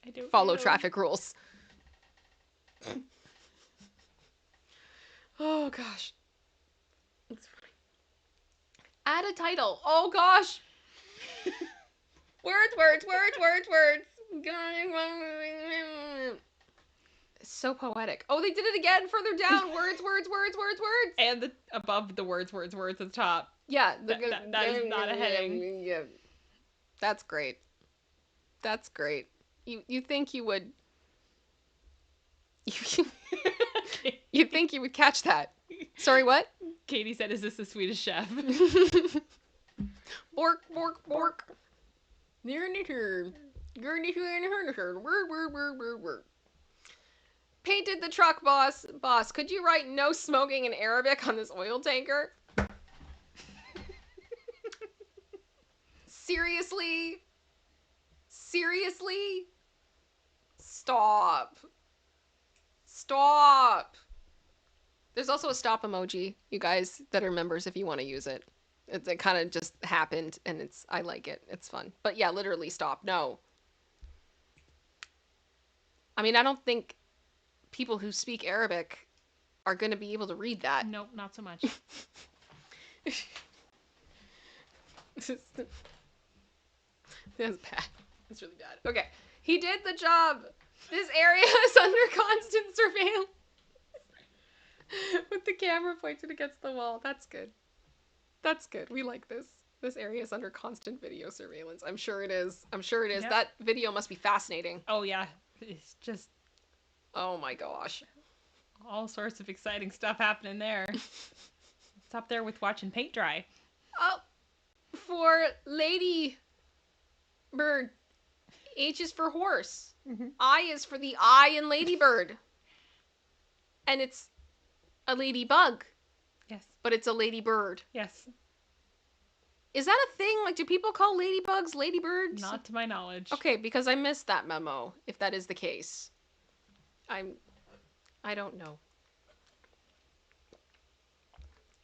Speaker 2: I don't
Speaker 1: follow
Speaker 2: know.
Speaker 1: traffic rules? Oh, gosh. It's funny. Add a title. Oh, gosh. Words. It's so poetic. Oh, they did it again further down. Words.
Speaker 2: And above the words at the top.
Speaker 1: Yeah.
Speaker 2: That is not a heading.
Speaker 1: Yeah. That's great. You think you would... You think you would catch that. Sorry, what?
Speaker 2: Katie said, is this the Swedish chef?
Speaker 1: Bork. Painted the truck, boss. Boss, could you write no smoking in Arabic on this oil tanker? Seriously? Stop. There's also a stop emoji, you guys that are members if you want to use it. It kind of just happened, and I like it. It's fun. But yeah, literally stop. No. I mean, I don't think people who speak Arabic are going to be able to read that.
Speaker 2: Nope, not so much.
Speaker 1: That's bad. That's really bad. Okay. He did the job. This area is under constant surveillance. With the camera pointed against the wall. That's good. We like this. This area is under constant video surveillance. I'm sure it is.
Speaker 2: Yep.
Speaker 1: That video must be fascinating.
Speaker 2: Oh, yeah. It's just
Speaker 1: Oh my gosh.
Speaker 2: all sorts of exciting stuff happening there. It's up there with watching paint dry.
Speaker 1: Oh, for Lady Bird. H is for horse.
Speaker 2: Mhm.
Speaker 1: I is for the eye in Ladybird. And it's a ladybug,
Speaker 2: Yes.
Speaker 1: but it's a ladybird.
Speaker 2: Yes.
Speaker 1: Is that a thing? Like, do people call ladybugs ladybirds?
Speaker 2: Not to my knowledge.
Speaker 1: Okay, because I missed that memo, if that is the case. I don't know.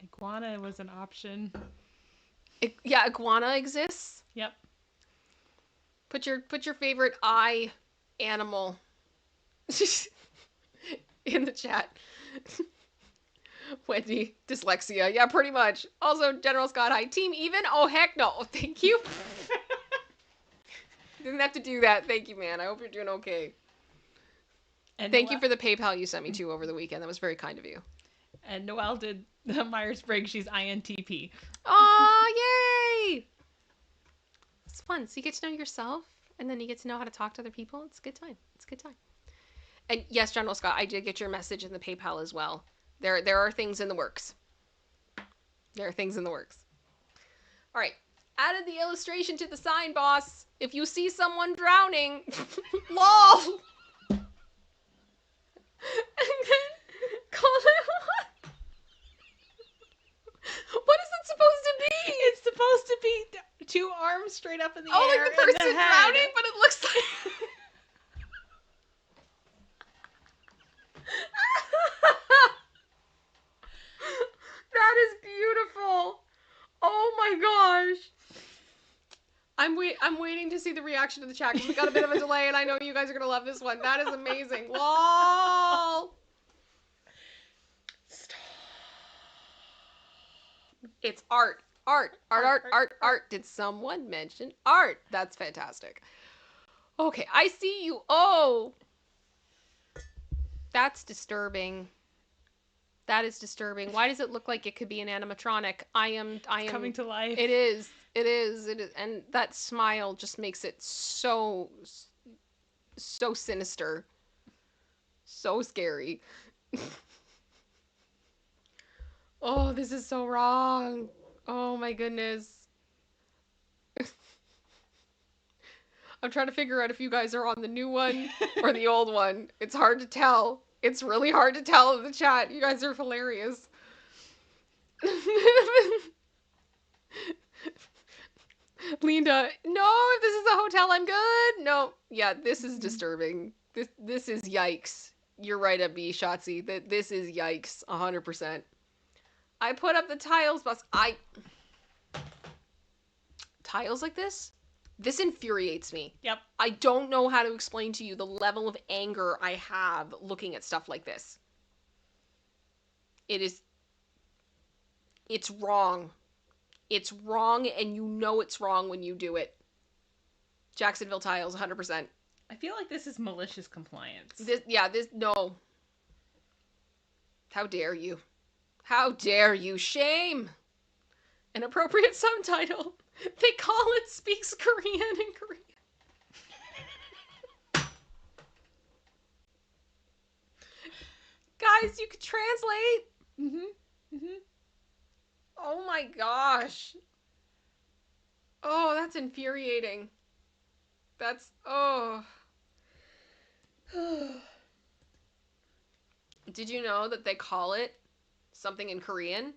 Speaker 2: Iguana was an option.
Speaker 1: Yeah, iguana exists.
Speaker 2: Yep.
Speaker 1: Put your favorite eye animal in the chat. Wendy, dyslexia. Yeah, pretty much. Also, General Scott, hi. Team even? Oh, heck no. Thank you. Didn't have to do that. Thank you, man. I hope you're doing okay.
Speaker 2: And
Speaker 1: Thank you for the PayPal you sent me to over the weekend. That was very kind of you.
Speaker 2: And Noelle did the Myers-Briggs. She's INTP.
Speaker 1: Oh, yay! It's fun. So you get to know yourself, and then you get to know how to talk to other people. It's a good time. It's a good time. And yes, General Scott, I did get your message in the PayPal as well. There are things in the works. There are things in the works. All right. Added the illustration to the sign, boss. If you see someone drowning, lol. And then call it what? What is it supposed to be?
Speaker 2: It's supposed to be two arms straight up in the air.
Speaker 1: Oh, like the person
Speaker 2: and
Speaker 1: drowning, but it looks like... That is beautiful. Oh my gosh. I'm waiting to see the reaction to the chat because we got a bit of a delay, and I know you guys are gonna love this one. That is amazing. Lol. Stop. It's art. Art. Did someone mention art? That's fantastic. Okay, I see you. Oh. That's disturbing. That is disturbing. Why does it look like it could be an animatronic? I am
Speaker 2: coming to life.
Speaker 1: It is. And that smile just makes it so sinister. So scary. Oh, this is so wrong. Oh my goodness. I'm trying to figure out if you guys are on the new one or the old one. It's hard to tell. It's really hard to tell in the chat. You guys are hilarious. Linda, no, if this is a hotel, I'm good. No, yeah, this is disturbing. This is yikes. You're right, B. Shotzi. This is yikes, 100%. I put up the tiles, boss. Tiles like this? This infuriates me.
Speaker 2: Yep.
Speaker 1: I don't know how to explain to you the level of anger I have looking at stuff like this. It's wrong. It's wrong, and you know it's wrong when you do it. Jacksonville tiles, 100%.
Speaker 2: I feel like this is malicious compliance.
Speaker 1: No. How dare you? How dare you? Shame! An appropriate subtitle. They call it Speaks Korean in Korea. Guys, you could translate. Oh my gosh. Oh, that's infuriating. Oh. Did you know that they call it something in Korean?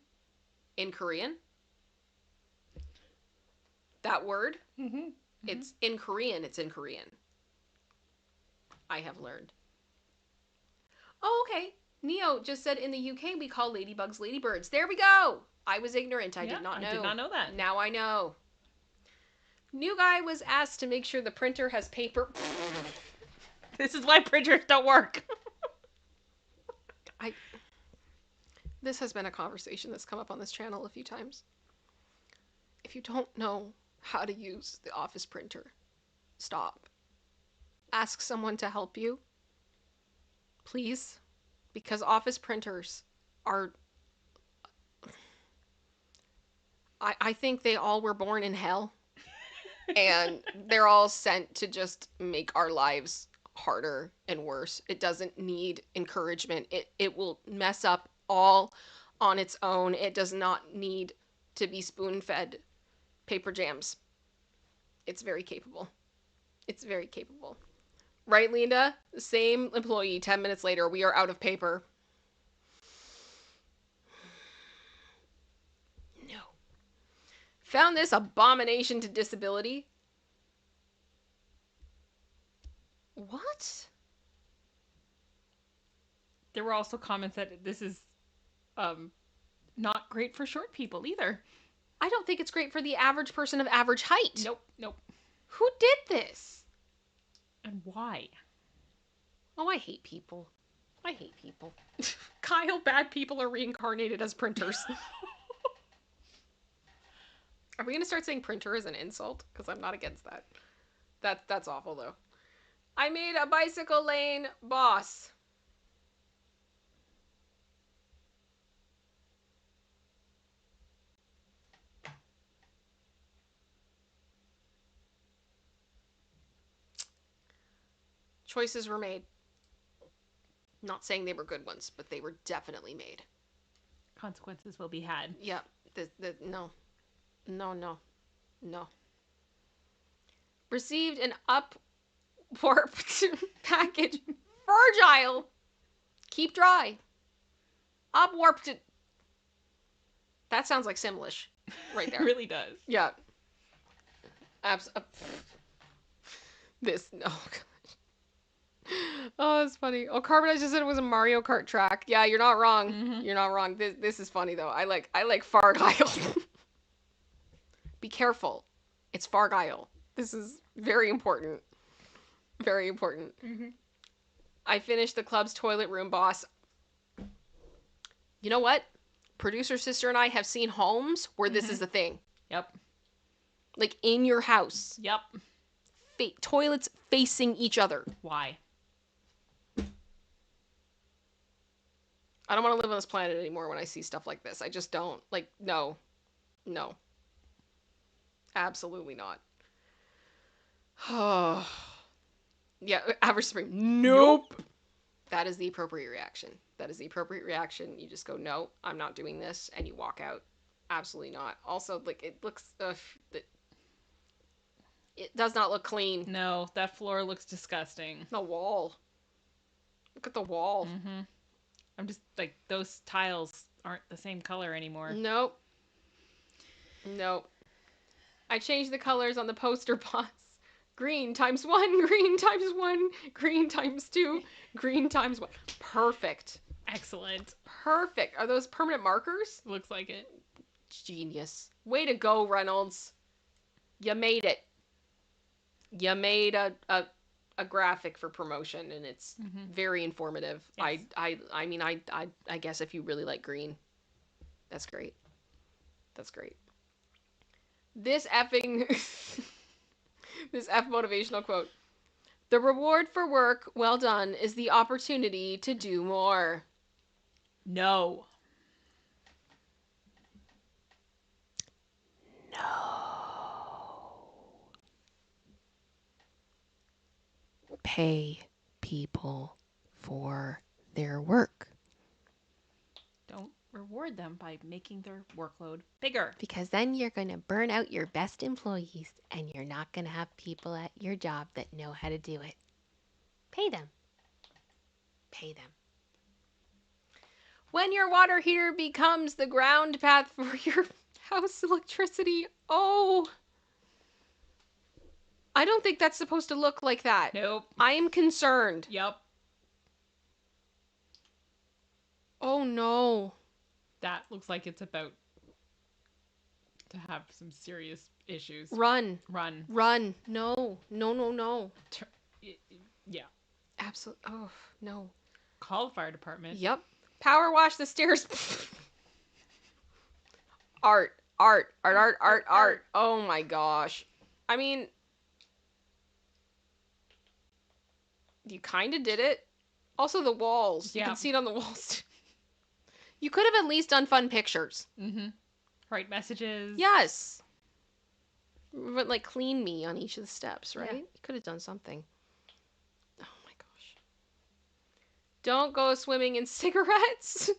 Speaker 1: In Korean? That word? It's in Korean. It's in Korean. I have learned. Oh, okay. Neo just said in the UK we call ladybugs ladybirds. There we go. I was ignorant. I did not know.
Speaker 2: I did not know that.
Speaker 1: Now I know. New guy was asked to make sure the printer has paper.
Speaker 2: This is why printers don't work.
Speaker 1: This has been a conversation that's come up on this channel a few times. If you don't know how to use the office printer, stop. Ask someone to help you. Please. Because office printers are... I think they all were born in hell. And they're all sent to just make our lives harder and worse. It doesn't need encouragement. It will mess up all on its own. It does not need to be spoon-fed paper jams. It's very capable. It's very capable. Right, Linda? Same employee, 10 minutes later, we are out of paper. Found this abomination to disability. What?
Speaker 2: There were also comments that this is not great for short people either.
Speaker 1: I don't think it's great for the average person of average height.
Speaker 2: Nope.
Speaker 1: Who did this?
Speaker 2: And why?
Speaker 1: Oh, I hate people. I hate people. Kyle, bad people are reincarnated as printers. Are we going to start saying printer as an insult? Because I'm not against that. That's awful, though. I made a bicycle lane boss. Choices were made. Not saying they were good ones, but they were definitely made.
Speaker 2: Consequences will be had.
Speaker 1: Yep. No. Received an upwarped package. Fragile. Keep dry. Upwarped. That sounds like Simlish right there.
Speaker 2: It really does.
Speaker 1: Yeah. This. No. Oh, that's funny. Oh, Carbonite just said it was a Mario Kart track. Yeah, you're not wrong.
Speaker 2: Mm-hmm.
Speaker 1: You're not wrong. This is funny though. I like Fargile. Be careful. It's Fargile. This is very important. Very important.
Speaker 2: Mm-hmm.
Speaker 1: I finished the club's toilet room boss. You know what? Producer sister and I have seen homes where this is a thing.
Speaker 2: Yep.
Speaker 1: Like in your house.
Speaker 2: Yep.
Speaker 1: Toilets facing each other.
Speaker 2: Why?
Speaker 1: I don't want to live on this planet anymore when I see stuff like this. I just don't. Like, no. No. Absolutely not. Oh. Yeah, average spring. Nope. That is the appropriate reaction. That is the appropriate reaction. You just go, no, I'm not doing this, and you walk out. Absolutely not. Also, like, it looks... it does not look clean.
Speaker 2: No, that floor looks disgusting.
Speaker 1: The wall. Look at the wall.
Speaker 2: Mm-hmm. I'm just like, those tiles aren't the same color anymore.
Speaker 1: Nope. I changed the colors on the poster box. Green times 1, green times 1, green times 2, green times 1. Perfect.
Speaker 2: Excellent.
Speaker 1: Perfect. Are those permanent markers?
Speaker 2: Looks like it.
Speaker 1: Genius. Way to go, Reynolds. You made it. You made a graphic for promotion, and it's very informative.
Speaker 2: Yes.
Speaker 1: I mean, I guess if you really like green, that's great. That's great. This effing... this F motivational quote. The reward for work well done is the opportunity to do more.
Speaker 2: No.
Speaker 1: Pay people for their work.
Speaker 2: Don't reward them by making their workload bigger.
Speaker 1: Because then you're going to burn out your best employees and you're not going to have people at your job that know how to do it. Pay them. Pay them. When your water heater becomes the ground path for your house electricity, oh... I don't think that's supposed to look like that.
Speaker 2: Nope.
Speaker 1: I am concerned.
Speaker 2: Yep.
Speaker 1: Oh no.
Speaker 2: That looks like it's about to have some serious issues.
Speaker 1: Run.
Speaker 2: Run.
Speaker 1: No.
Speaker 2: Yeah.
Speaker 1: Absolutely. Oh, no.
Speaker 2: Call the fire department.
Speaker 1: Yep. Power wash the stairs. Art. Oh my gosh. I mean, you kind of did it. Also, the walls. You can see it on the walls. You could have at least done fun pictures.
Speaker 2: Mm-hmm. Write messages.
Speaker 1: Yes. But, like, clean me on each of the steps, right?
Speaker 2: Yeah.
Speaker 1: You could have done something. Oh my gosh. Don't go swimming in cigarettes.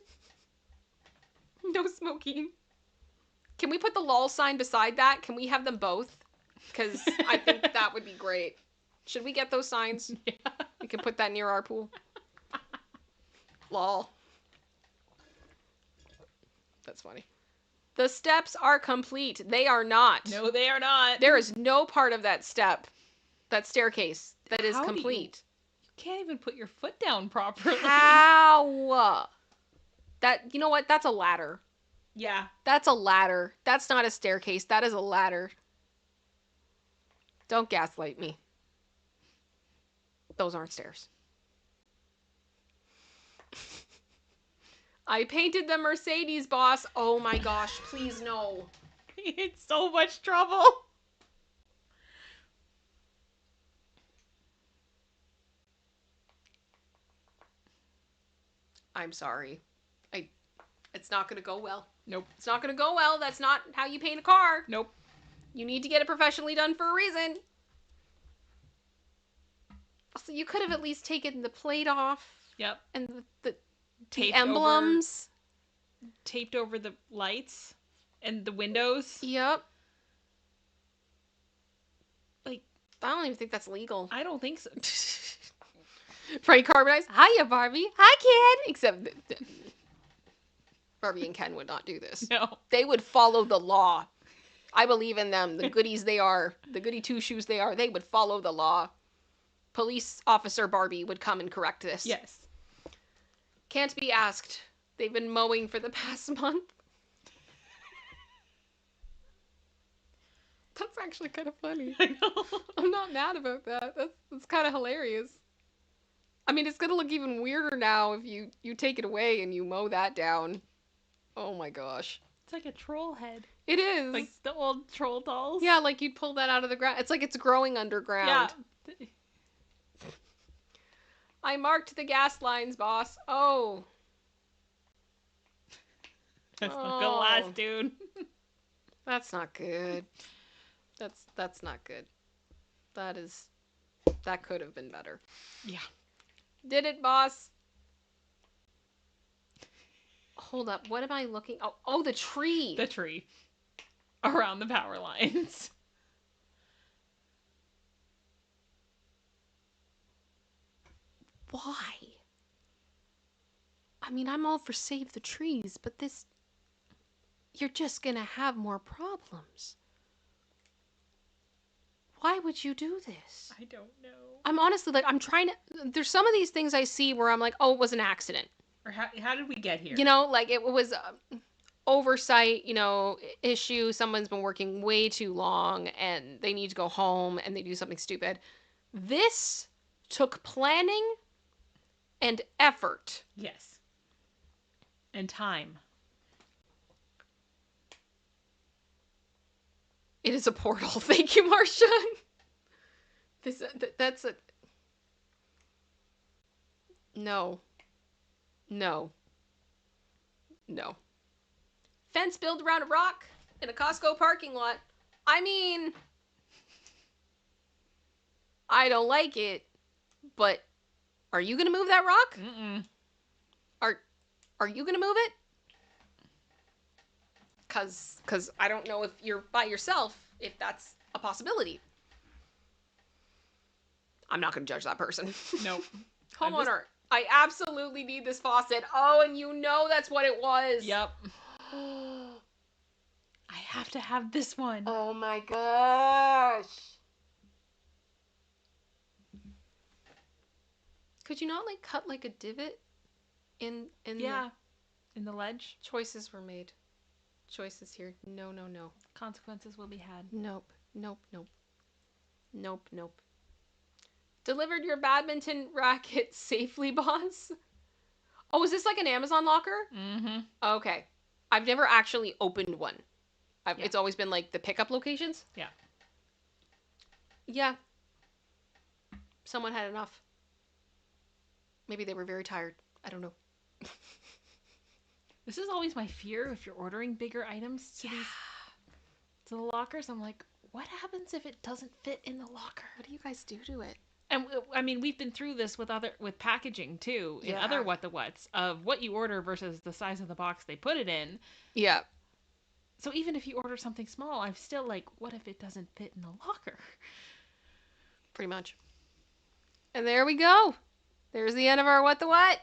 Speaker 1: No smoking. Can we put the lol sign beside that? Can we have them both? Because I think that would be great. Should we get those signs?
Speaker 2: Yeah.
Speaker 1: We can put that near our pool. Lol. That's funny. The steps are complete. They are not.
Speaker 2: No, they are not.
Speaker 1: There is no part of that staircase, that is
Speaker 2: How do
Speaker 1: complete.
Speaker 2: You can't even put your foot down properly.
Speaker 1: How? You know what? That's a ladder.
Speaker 2: Yeah.
Speaker 1: That's a ladder. That's not a staircase. That is a ladder. Don't gaslight me. Those aren't stairs. I painted the Mercedes, boss. Oh my gosh, please no.
Speaker 2: It's so much trouble.
Speaker 1: I'm sorry. It's not going to go well.
Speaker 2: Nope.
Speaker 1: It's not going to go well. That's not how you paint a car.
Speaker 2: Nope.
Speaker 1: You need to get it professionally done for a reason. Also, you could have at least taken the plate off.
Speaker 2: Yep.
Speaker 1: And the
Speaker 2: Taped
Speaker 1: emblems.
Speaker 2: Taped over the lights and the windows.
Speaker 1: Yep.
Speaker 2: Like,
Speaker 1: I don't even think that's legal.
Speaker 2: I don't think so.
Speaker 1: Frank Carbonize. Hiya, Barbie. Hi, Ken. Except Barbie and Ken would not do this.
Speaker 2: No.
Speaker 1: They would follow the law. I believe in them. The goodies they are. The goody two-shoes they are. They would follow the law. Police officer Barbie would come and correct this.
Speaker 2: Yes.
Speaker 1: Can't be asked. They've been mowing for the past month. That's actually kind of funny.
Speaker 2: I know.
Speaker 1: I'm not mad about that. That's kind of hilarious. I mean, it's going to look even weirder now if you take it away and you mow that down. Oh my gosh.
Speaker 2: It's like a troll head.
Speaker 1: It is.
Speaker 2: Like the old troll dolls.
Speaker 1: Yeah, like you'd pull that out of the ground. It's like it's growing underground.
Speaker 2: Yeah.
Speaker 1: I marked the gas lines, boss. Oh.
Speaker 2: That's not gonna last, dude.
Speaker 1: That's not good. That's not good. That could have been better.
Speaker 2: Yeah.
Speaker 1: Did it, boss? Hold up. What am I looking? Oh, the tree.
Speaker 2: The tree. Around the power lines.
Speaker 1: Why? I mean, I'm all for save the trees, but you're just gonna have more problems. Why would you do this?
Speaker 2: I don't know.
Speaker 1: I'm honestly I'm trying to. There's some of these things I see where I'm like, oh, it was an accident.
Speaker 2: Or how did we get here?
Speaker 1: You know, like it was oversight, issue. Someone's been working way too long and they need to go home and they do something stupid. This took planning and effort.
Speaker 2: Yes. And time.
Speaker 1: It is a portal. Thank you, Marcia. That's a... No. No. No. Fence built around a rock in a Costco parking lot. I mean... I don't like it, but are you going to move that rock?
Speaker 2: Mm-mm.
Speaker 1: Are you going to move it? Because I don't know if you're by yourself, if that's a possibility. I'm not going to judge that person.
Speaker 2: Nope.
Speaker 1: Homeowner, I absolutely need this faucet. Oh, and you know that's what it was.
Speaker 2: Yep. I have to have this one.
Speaker 1: Oh my gosh. Could you not cut a divot in
Speaker 2: Yeah. In the ledge.
Speaker 1: Choices were made. Choices here. No.
Speaker 2: Consequences will be had.
Speaker 1: Nope. Delivered your badminton racket safely, boss? Oh, is this like an Amazon locker?
Speaker 2: Mm-hmm.
Speaker 1: Okay. I've never actually opened one. It's always been the pickup locations.
Speaker 2: Yeah.
Speaker 1: Yeah. Someone had enough. Maybe they were very tired. I don't know.
Speaker 2: This is always my fear if you're ordering bigger items to the lockers. I'm like, what happens if it doesn't fit in the locker?
Speaker 1: What do you guys do to it?
Speaker 2: And I mean, we've been through this with packaging too, in other What the Wuts, of what you order versus the size of the box they put it in.
Speaker 1: Yeah.
Speaker 2: So even if you order something small, I'm still like, what if it doesn't fit in the locker?
Speaker 1: Pretty much. And there we go. There's the end of our What the What.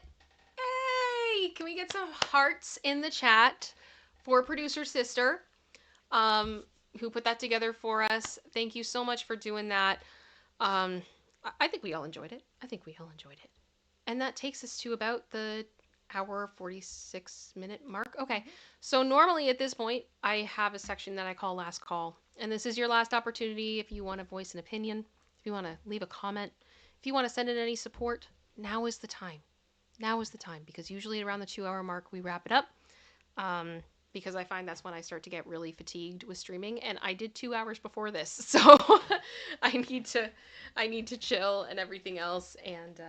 Speaker 1: Yay! Can we get some hearts in the chat for producer sister, who put that together for us. Thank you so much for doing that. I think we all enjoyed it. I think we all enjoyed it. And that takes us to about the hour 46-minute mark. Okay. So normally at this point, I have a section that I call last call. And this is your last opportunity if you want to voice an opinion, if you want to leave a comment, if you want to send in any support, now is the time. Now is the time, because usually around the 2 hour mark we wrap it up. Because I find that's when I start to get really fatigued with streaming, and I did 2 hours before this, so I need to chill and everything else, and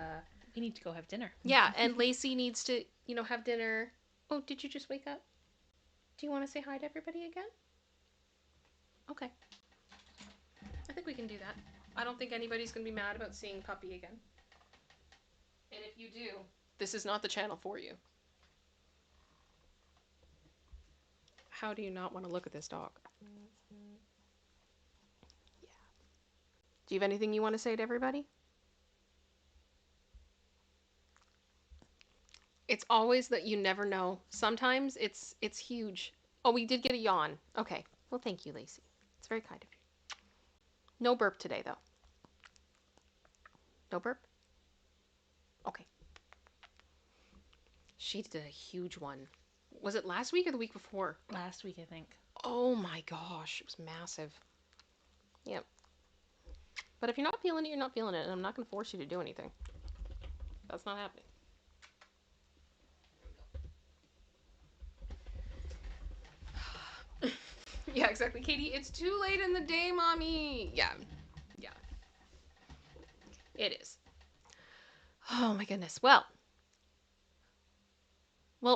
Speaker 2: You need to go have dinner.
Speaker 1: yeah, and Lacey needs to, have dinner. Oh, did you just wake up? Do you want to say hi to everybody again? Okay. I think we can do that. I don't think anybody's going to be mad about seeing Puppy again. And if you do, this is not the channel for you. How do you not want to look at this dog? Yeah. Do you have anything you want to say to everybody? It's always that you never know. Sometimes it's huge. Oh, we did get a yawn. Okay. Well, thank you, Lacey. It's very kind of you. No burp today, though. No burp? Okay. She did a huge one. Was it last week or the week before?
Speaker 2: Last week, I think.
Speaker 1: Oh my gosh. It was massive. Yep. But if you're not feeling it, you're not feeling it. And I'm not going to force you to do anything. That's not happening. Yeah, exactly. Katie, it's too late in the day, mommy. Yeah. Yeah. It is. Oh my goodness. Well,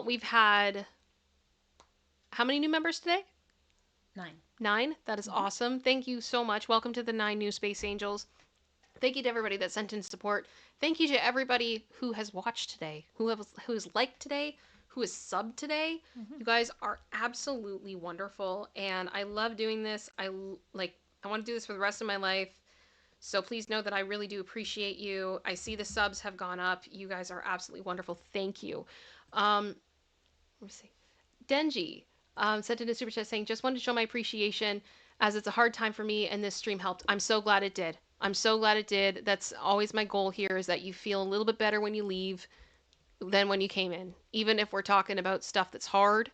Speaker 1: we've had how many new members today?
Speaker 2: 9.
Speaker 1: 9. That is awesome. Thank you so much. Welcome to the 9 new Space Angels. Thank you to everybody that sent in support. Thank you to everybody who has watched today, who has liked today, who has subbed today. You guys are absolutely wonderful, and I love doing this. I want to do this for the rest of my life. So please know that I really do appreciate you. I see the subs have gone up. You guys are absolutely wonderful. Thank you. Let me see. Denji sent in a super chat saying, just wanted to show my appreciation as it's a hard time for me and this stream helped. I'm so glad it did. I'm so glad it did. That's always my goal here, is that you feel a little bit better when you leave than when you came in. Even if we're talking about stuff that's hard,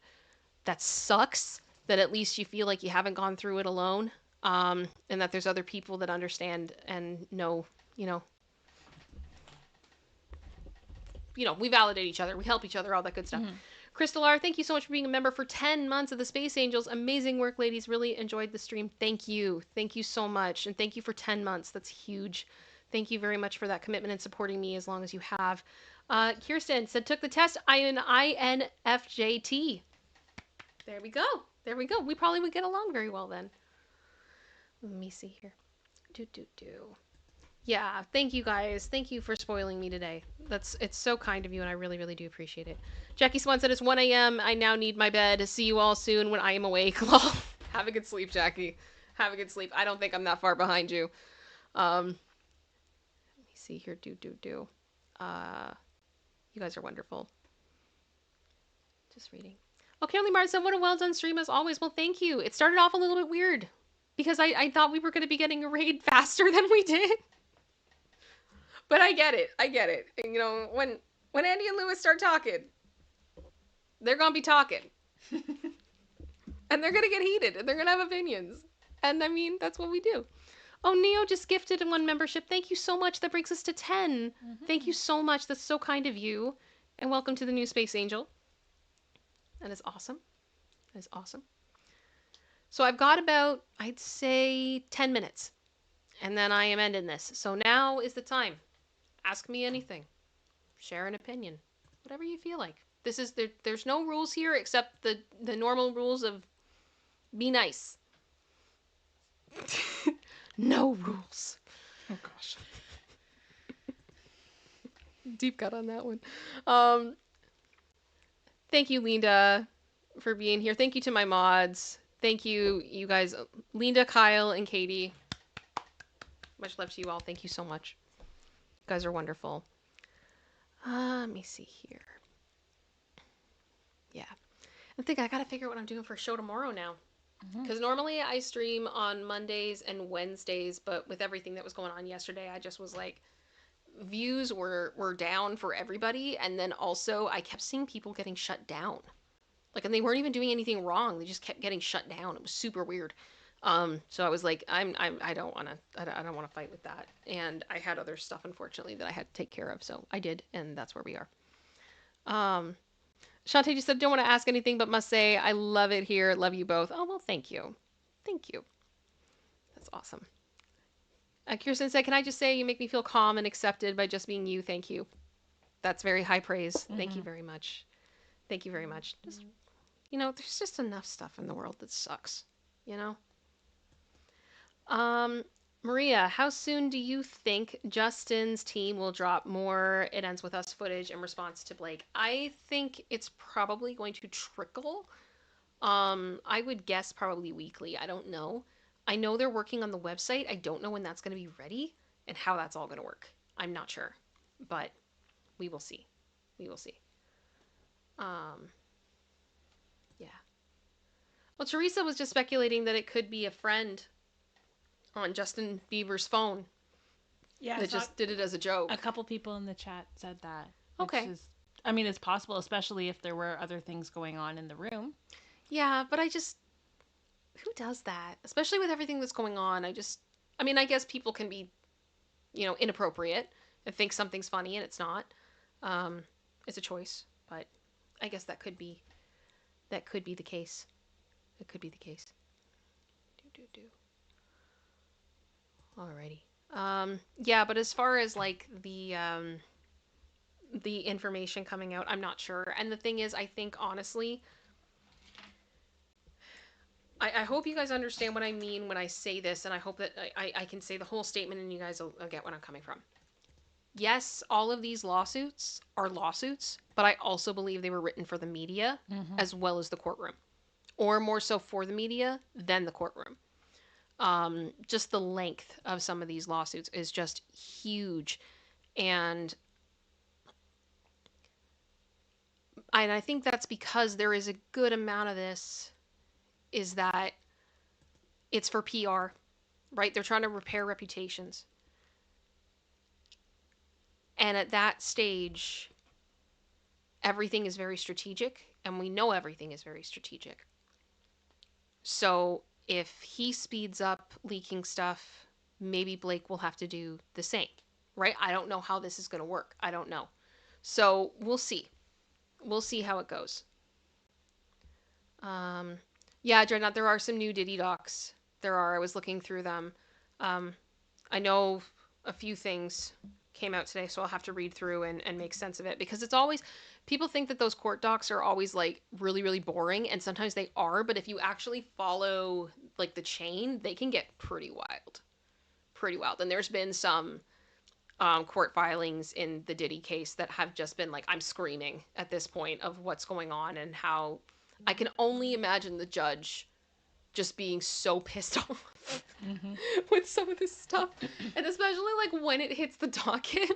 Speaker 1: that sucks, that at least you feel like you haven't gone through it alone. And that there's other people that understand and know, we validate each other, we help each other, all that good stuff. Crystal R, thank you so much for being a member for 10 months of the Space Angels. Amazing work, ladies. Really enjoyed the stream. Thank you. Thank you so much. And thank you for 10 months. That's huge. Thank you very much for that commitment and supporting me as long as you have. Kirsten said, took the test. I am an INFJT. There we go. There we go. We probably would get along very well then. Let me see here. Yeah, thank you guys. Thank you for spoiling me today. It's so kind of you, and I really, really do appreciate it. Jackie Swan said it's 1 a.m. I now need my bed. See you all soon when I am awake. Have a good sleep, Jackie. Have a good sleep. I don't think I'm that far behind you. Let me see here. You guys are wonderful. Just reading. Oh, Carolee Martin said, what a well done stream as always. Well, thank you. It started off a little bit weird because I thought we were going to be getting a raid faster than we did. But I get it. And, when Andy and Lewis start talking, they're going to be talking. And they're going to get heated. And they're going to have opinions. And, that's what we do. Oh, Neo just gifted in 1 membership. Thank you so much. That brings us to 10. Thank you so much. That's so kind of you. And welcome to the new Space Angel. That is awesome. That is awesome. So I've got about, I'd say, 10 minutes. And then I am ending this. So now is the time. Ask me anything. Share an opinion. Whatever you feel like. There's no rules here except the normal rules of be nice. No rules. Oh gosh. Deep cut on that one. Thank you, Linda, for being here. Thank you to my mods. Thank you, you guys. Linda, Kyle, and Katie. Much love to you all. Thank you so much. You guys are wonderful. Let me see here. Yeah. I think I gotta figure out what I'm doing for a show tomorrow now. Because normally I stream on Mondays and Wednesdays, but with everything that was going on yesterday, I just was like, views were down for everybody, and then also I kept seeing people getting shut down. Like, and they weren't even doing anything wrong. They just kept getting shut down. It was super weird. So I was like, I don't want to, I don't want to fight with that. And I had other stuff, unfortunately, that I had to take care of. So I did, and that's where we are. Shantae just said, don't want to ask anything, but must say, I love it here. Love you both. Oh, well, thank you. Thank you. That's awesome. Kirsten said, can I just say you make me feel calm and accepted by just being you? Thank you. That's very high praise. Thank you very much. Thank you very much. Just, there's just enough stuff in the world that sucks, you know? Maria, how soon do you think Justin's team will drop more It Ends With Us footage in response to Blake? I think it's probably going to trickle. I would guess probably weekly. I don't know. I know they're working on the website. I don't know when that's going to be ready and how that's all going to work. I'm not sure, but we will see. We will see. Yeah. Well, Teresa was just speculating that it could be a friend on Justin Bieber's phone
Speaker 2: Yeah,
Speaker 1: that just did it as a joke.
Speaker 2: a couple people in the chat said that.
Speaker 1: Okay.
Speaker 2: I mean, it's possible, especially if there were other things going on in the room.
Speaker 1: Yeah, but who does that? Especially with everything that's going on. I guess people can be, inappropriate and think something's funny and it's not. It's a choice, but I guess that could be the case. It could be the case. Alrighty. Yeah, but as far as like the information coming out, I'm not sure. And the thing is, I think honestly, I hope you guys understand what I mean when I say this, and I hope that I can say the whole statement and you guys will get where I'm coming from. Yes, all of these lawsuits are lawsuits, but I also believe they were written for the media as well as the courtroom, or more so for the media than the courtroom. Just the length of some of these lawsuits is just huge. And I think that's because there is a good amount of this is that it's for PR, right? They're trying to repair reputations. And at that stage, everything is very strategic, and we know everything is very strategic. So if he speeds up leaking stuff, maybe Blake will have to do the same, right? I don't know how this is going to work. I don't know. So we'll see. We'll see how it goes. Yeah, Dreadnought, there are some new Diddy docs. There are. I was looking through them. I know a few things came out today, so I'll have to read through and make sense of it, because it's always, people think that those court docs are always like really, really boring, and sometimes they are, but if you actually follow like the chain, they can get pretty wild. Pretty wild. And there's been some court filings in the Diddy case that have just been like, I'm screaming at this point of what's going on, and how I can only imagine the judge just being so pissed off with some of this stuff. And especially like when it hits the docket.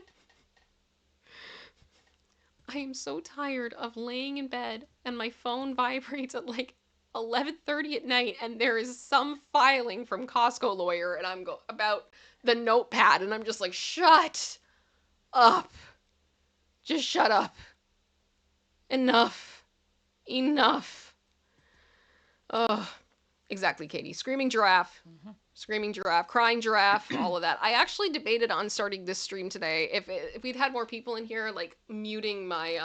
Speaker 1: I am so tired of laying in bed and my phone vibrates at like 11:30 at night, and there is some filing from Costco lawyer, and I'm about the notepad, and I'm just like, shut up. Just shut up. Enough. Oh, exactly, Katie. Screaming giraffe. Screaming giraffe, crying giraffe, all of that. I actually debated on starting this stream today if we'd had more people in here, like muting my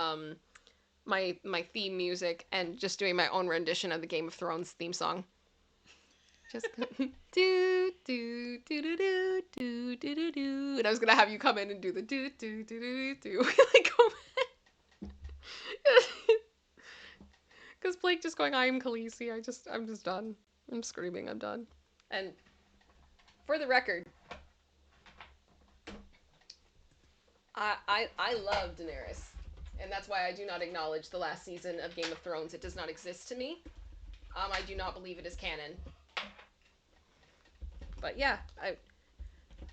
Speaker 1: my theme music and just doing my own rendition of the Game of Thrones theme song. Just do do do do do do do do, and I was gonna have you come in and do the do do do do do like because Blake just going, I am Khaleesi. I'm just done. I'm screaming. I'm done. And for the record, I love Daenerys, and that's why I do not acknowledge the last season of Game of Thrones. It does not exist to me. I do not believe it is canon. But yeah,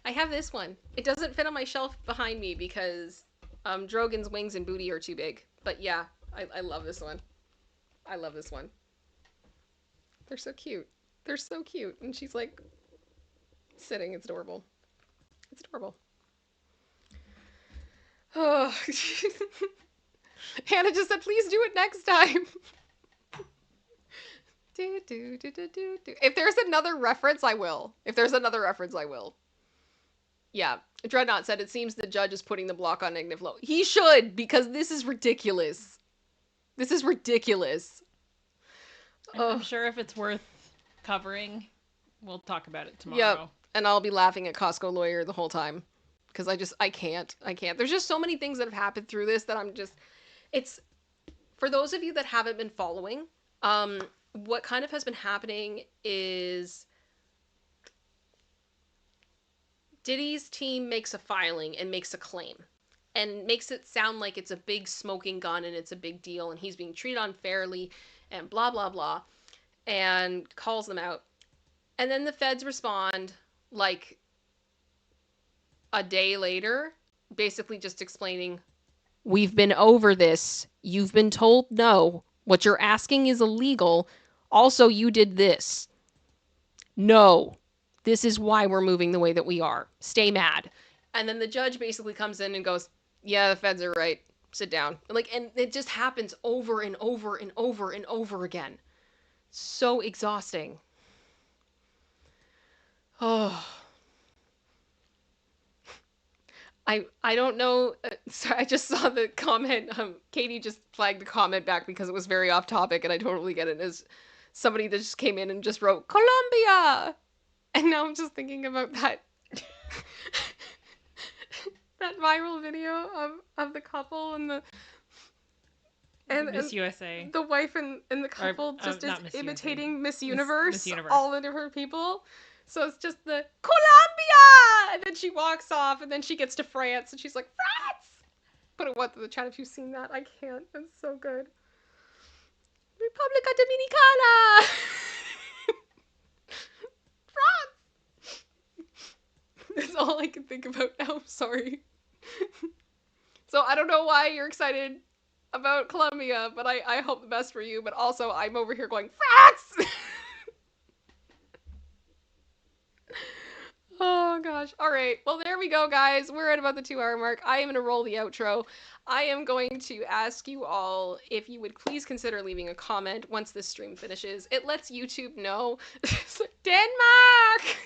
Speaker 1: I have this one. It doesn't fit on my shelf behind me because Drogon's wings and booty are too big. But yeah, I love this one. I love this one. They're so cute. They're so cute. And she's like sitting. It's adorable. It's adorable. Oh. Hannah just said, please do it next time. If there's another reference, I will. If there's another reference, I will. Yeah. Dreadnought said, it seems the judge is putting the block on negative low. He should, because this is ridiculous. This is ridiculous.
Speaker 2: I'm sure if it's worth covering, we'll talk about it tomorrow.
Speaker 1: Yep. And I'll be laughing at Costco Lawyer the whole time. Because I can't. There's just so many things that have happened through this that it's, for those of you that haven't been following, what kind of has been happening is Diddy's team makes a filing and makes a claim and makes it sound like it's a big smoking gun and it's a big deal and he's being treated unfairly and blah, blah, blah, and calls them out. And then the feds respond like a day later, basically just explaining, we've been over this. You've been told no. What you're asking is illegal. Also, you did this. No. This is why we're moving the way that we are. Stay mad. And then the judge basically comes in and goes, yeah, the feds are right. Sit down. And it just happens over and over and over and over again. So exhausting. Oh. I don't know. Sorry, I just saw the comment. Katie just flagged the comment back because it was very off topic, and I totally get it. As somebody that just came in and just wrote Colombia, and now I'm just thinking about that that viral video of the couple and
Speaker 2: Miss USA.
Speaker 1: The wife and the couple just is imitating Miss Universe,
Speaker 2: Miss Universe,
Speaker 1: all the different people. So it's just the Colombia, and then she walks off, and then she gets to France, and she's like, France! Put a what to the chat if you've seen that. I can't. It's so good. República Dominicana! France! That's all I can think about now. Sorry. So I don't know why you're excited about Colombia, but I hope the best for you. But also, I'm over here going, France! Oh gosh. All right. Well, there we go, guys. We're at about the 2-hour mark. I am going to roll the outro. I am going to ask you all if you would please consider leaving a comment once this stream finishes. It lets YouTube know. Denmark!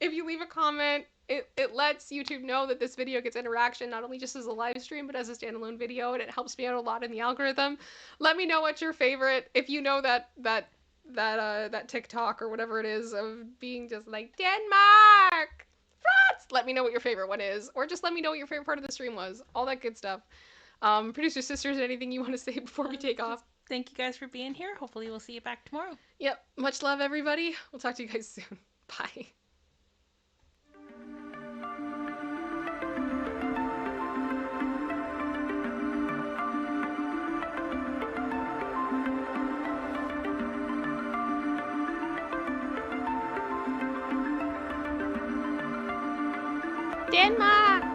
Speaker 1: If you leave a comment, it lets YouTube know that this video gets interaction, not only just as a live stream, but as a standalone video, and it helps me out a lot in the algorithm. Let me know what's your favorite. If you know that TikTok or whatever it is of being just like, Denmark! France! Let me know what your favorite one is, or just let me know what your favorite part of the stream was. All that good stuff. Producer sisters, anything you want to say before we take off?
Speaker 2: Thank you guys for being here. Hopefully we'll see you back tomorrow.
Speaker 1: Yep. Much love, everybody. We'll talk to you guys soon. Bye. Denmark!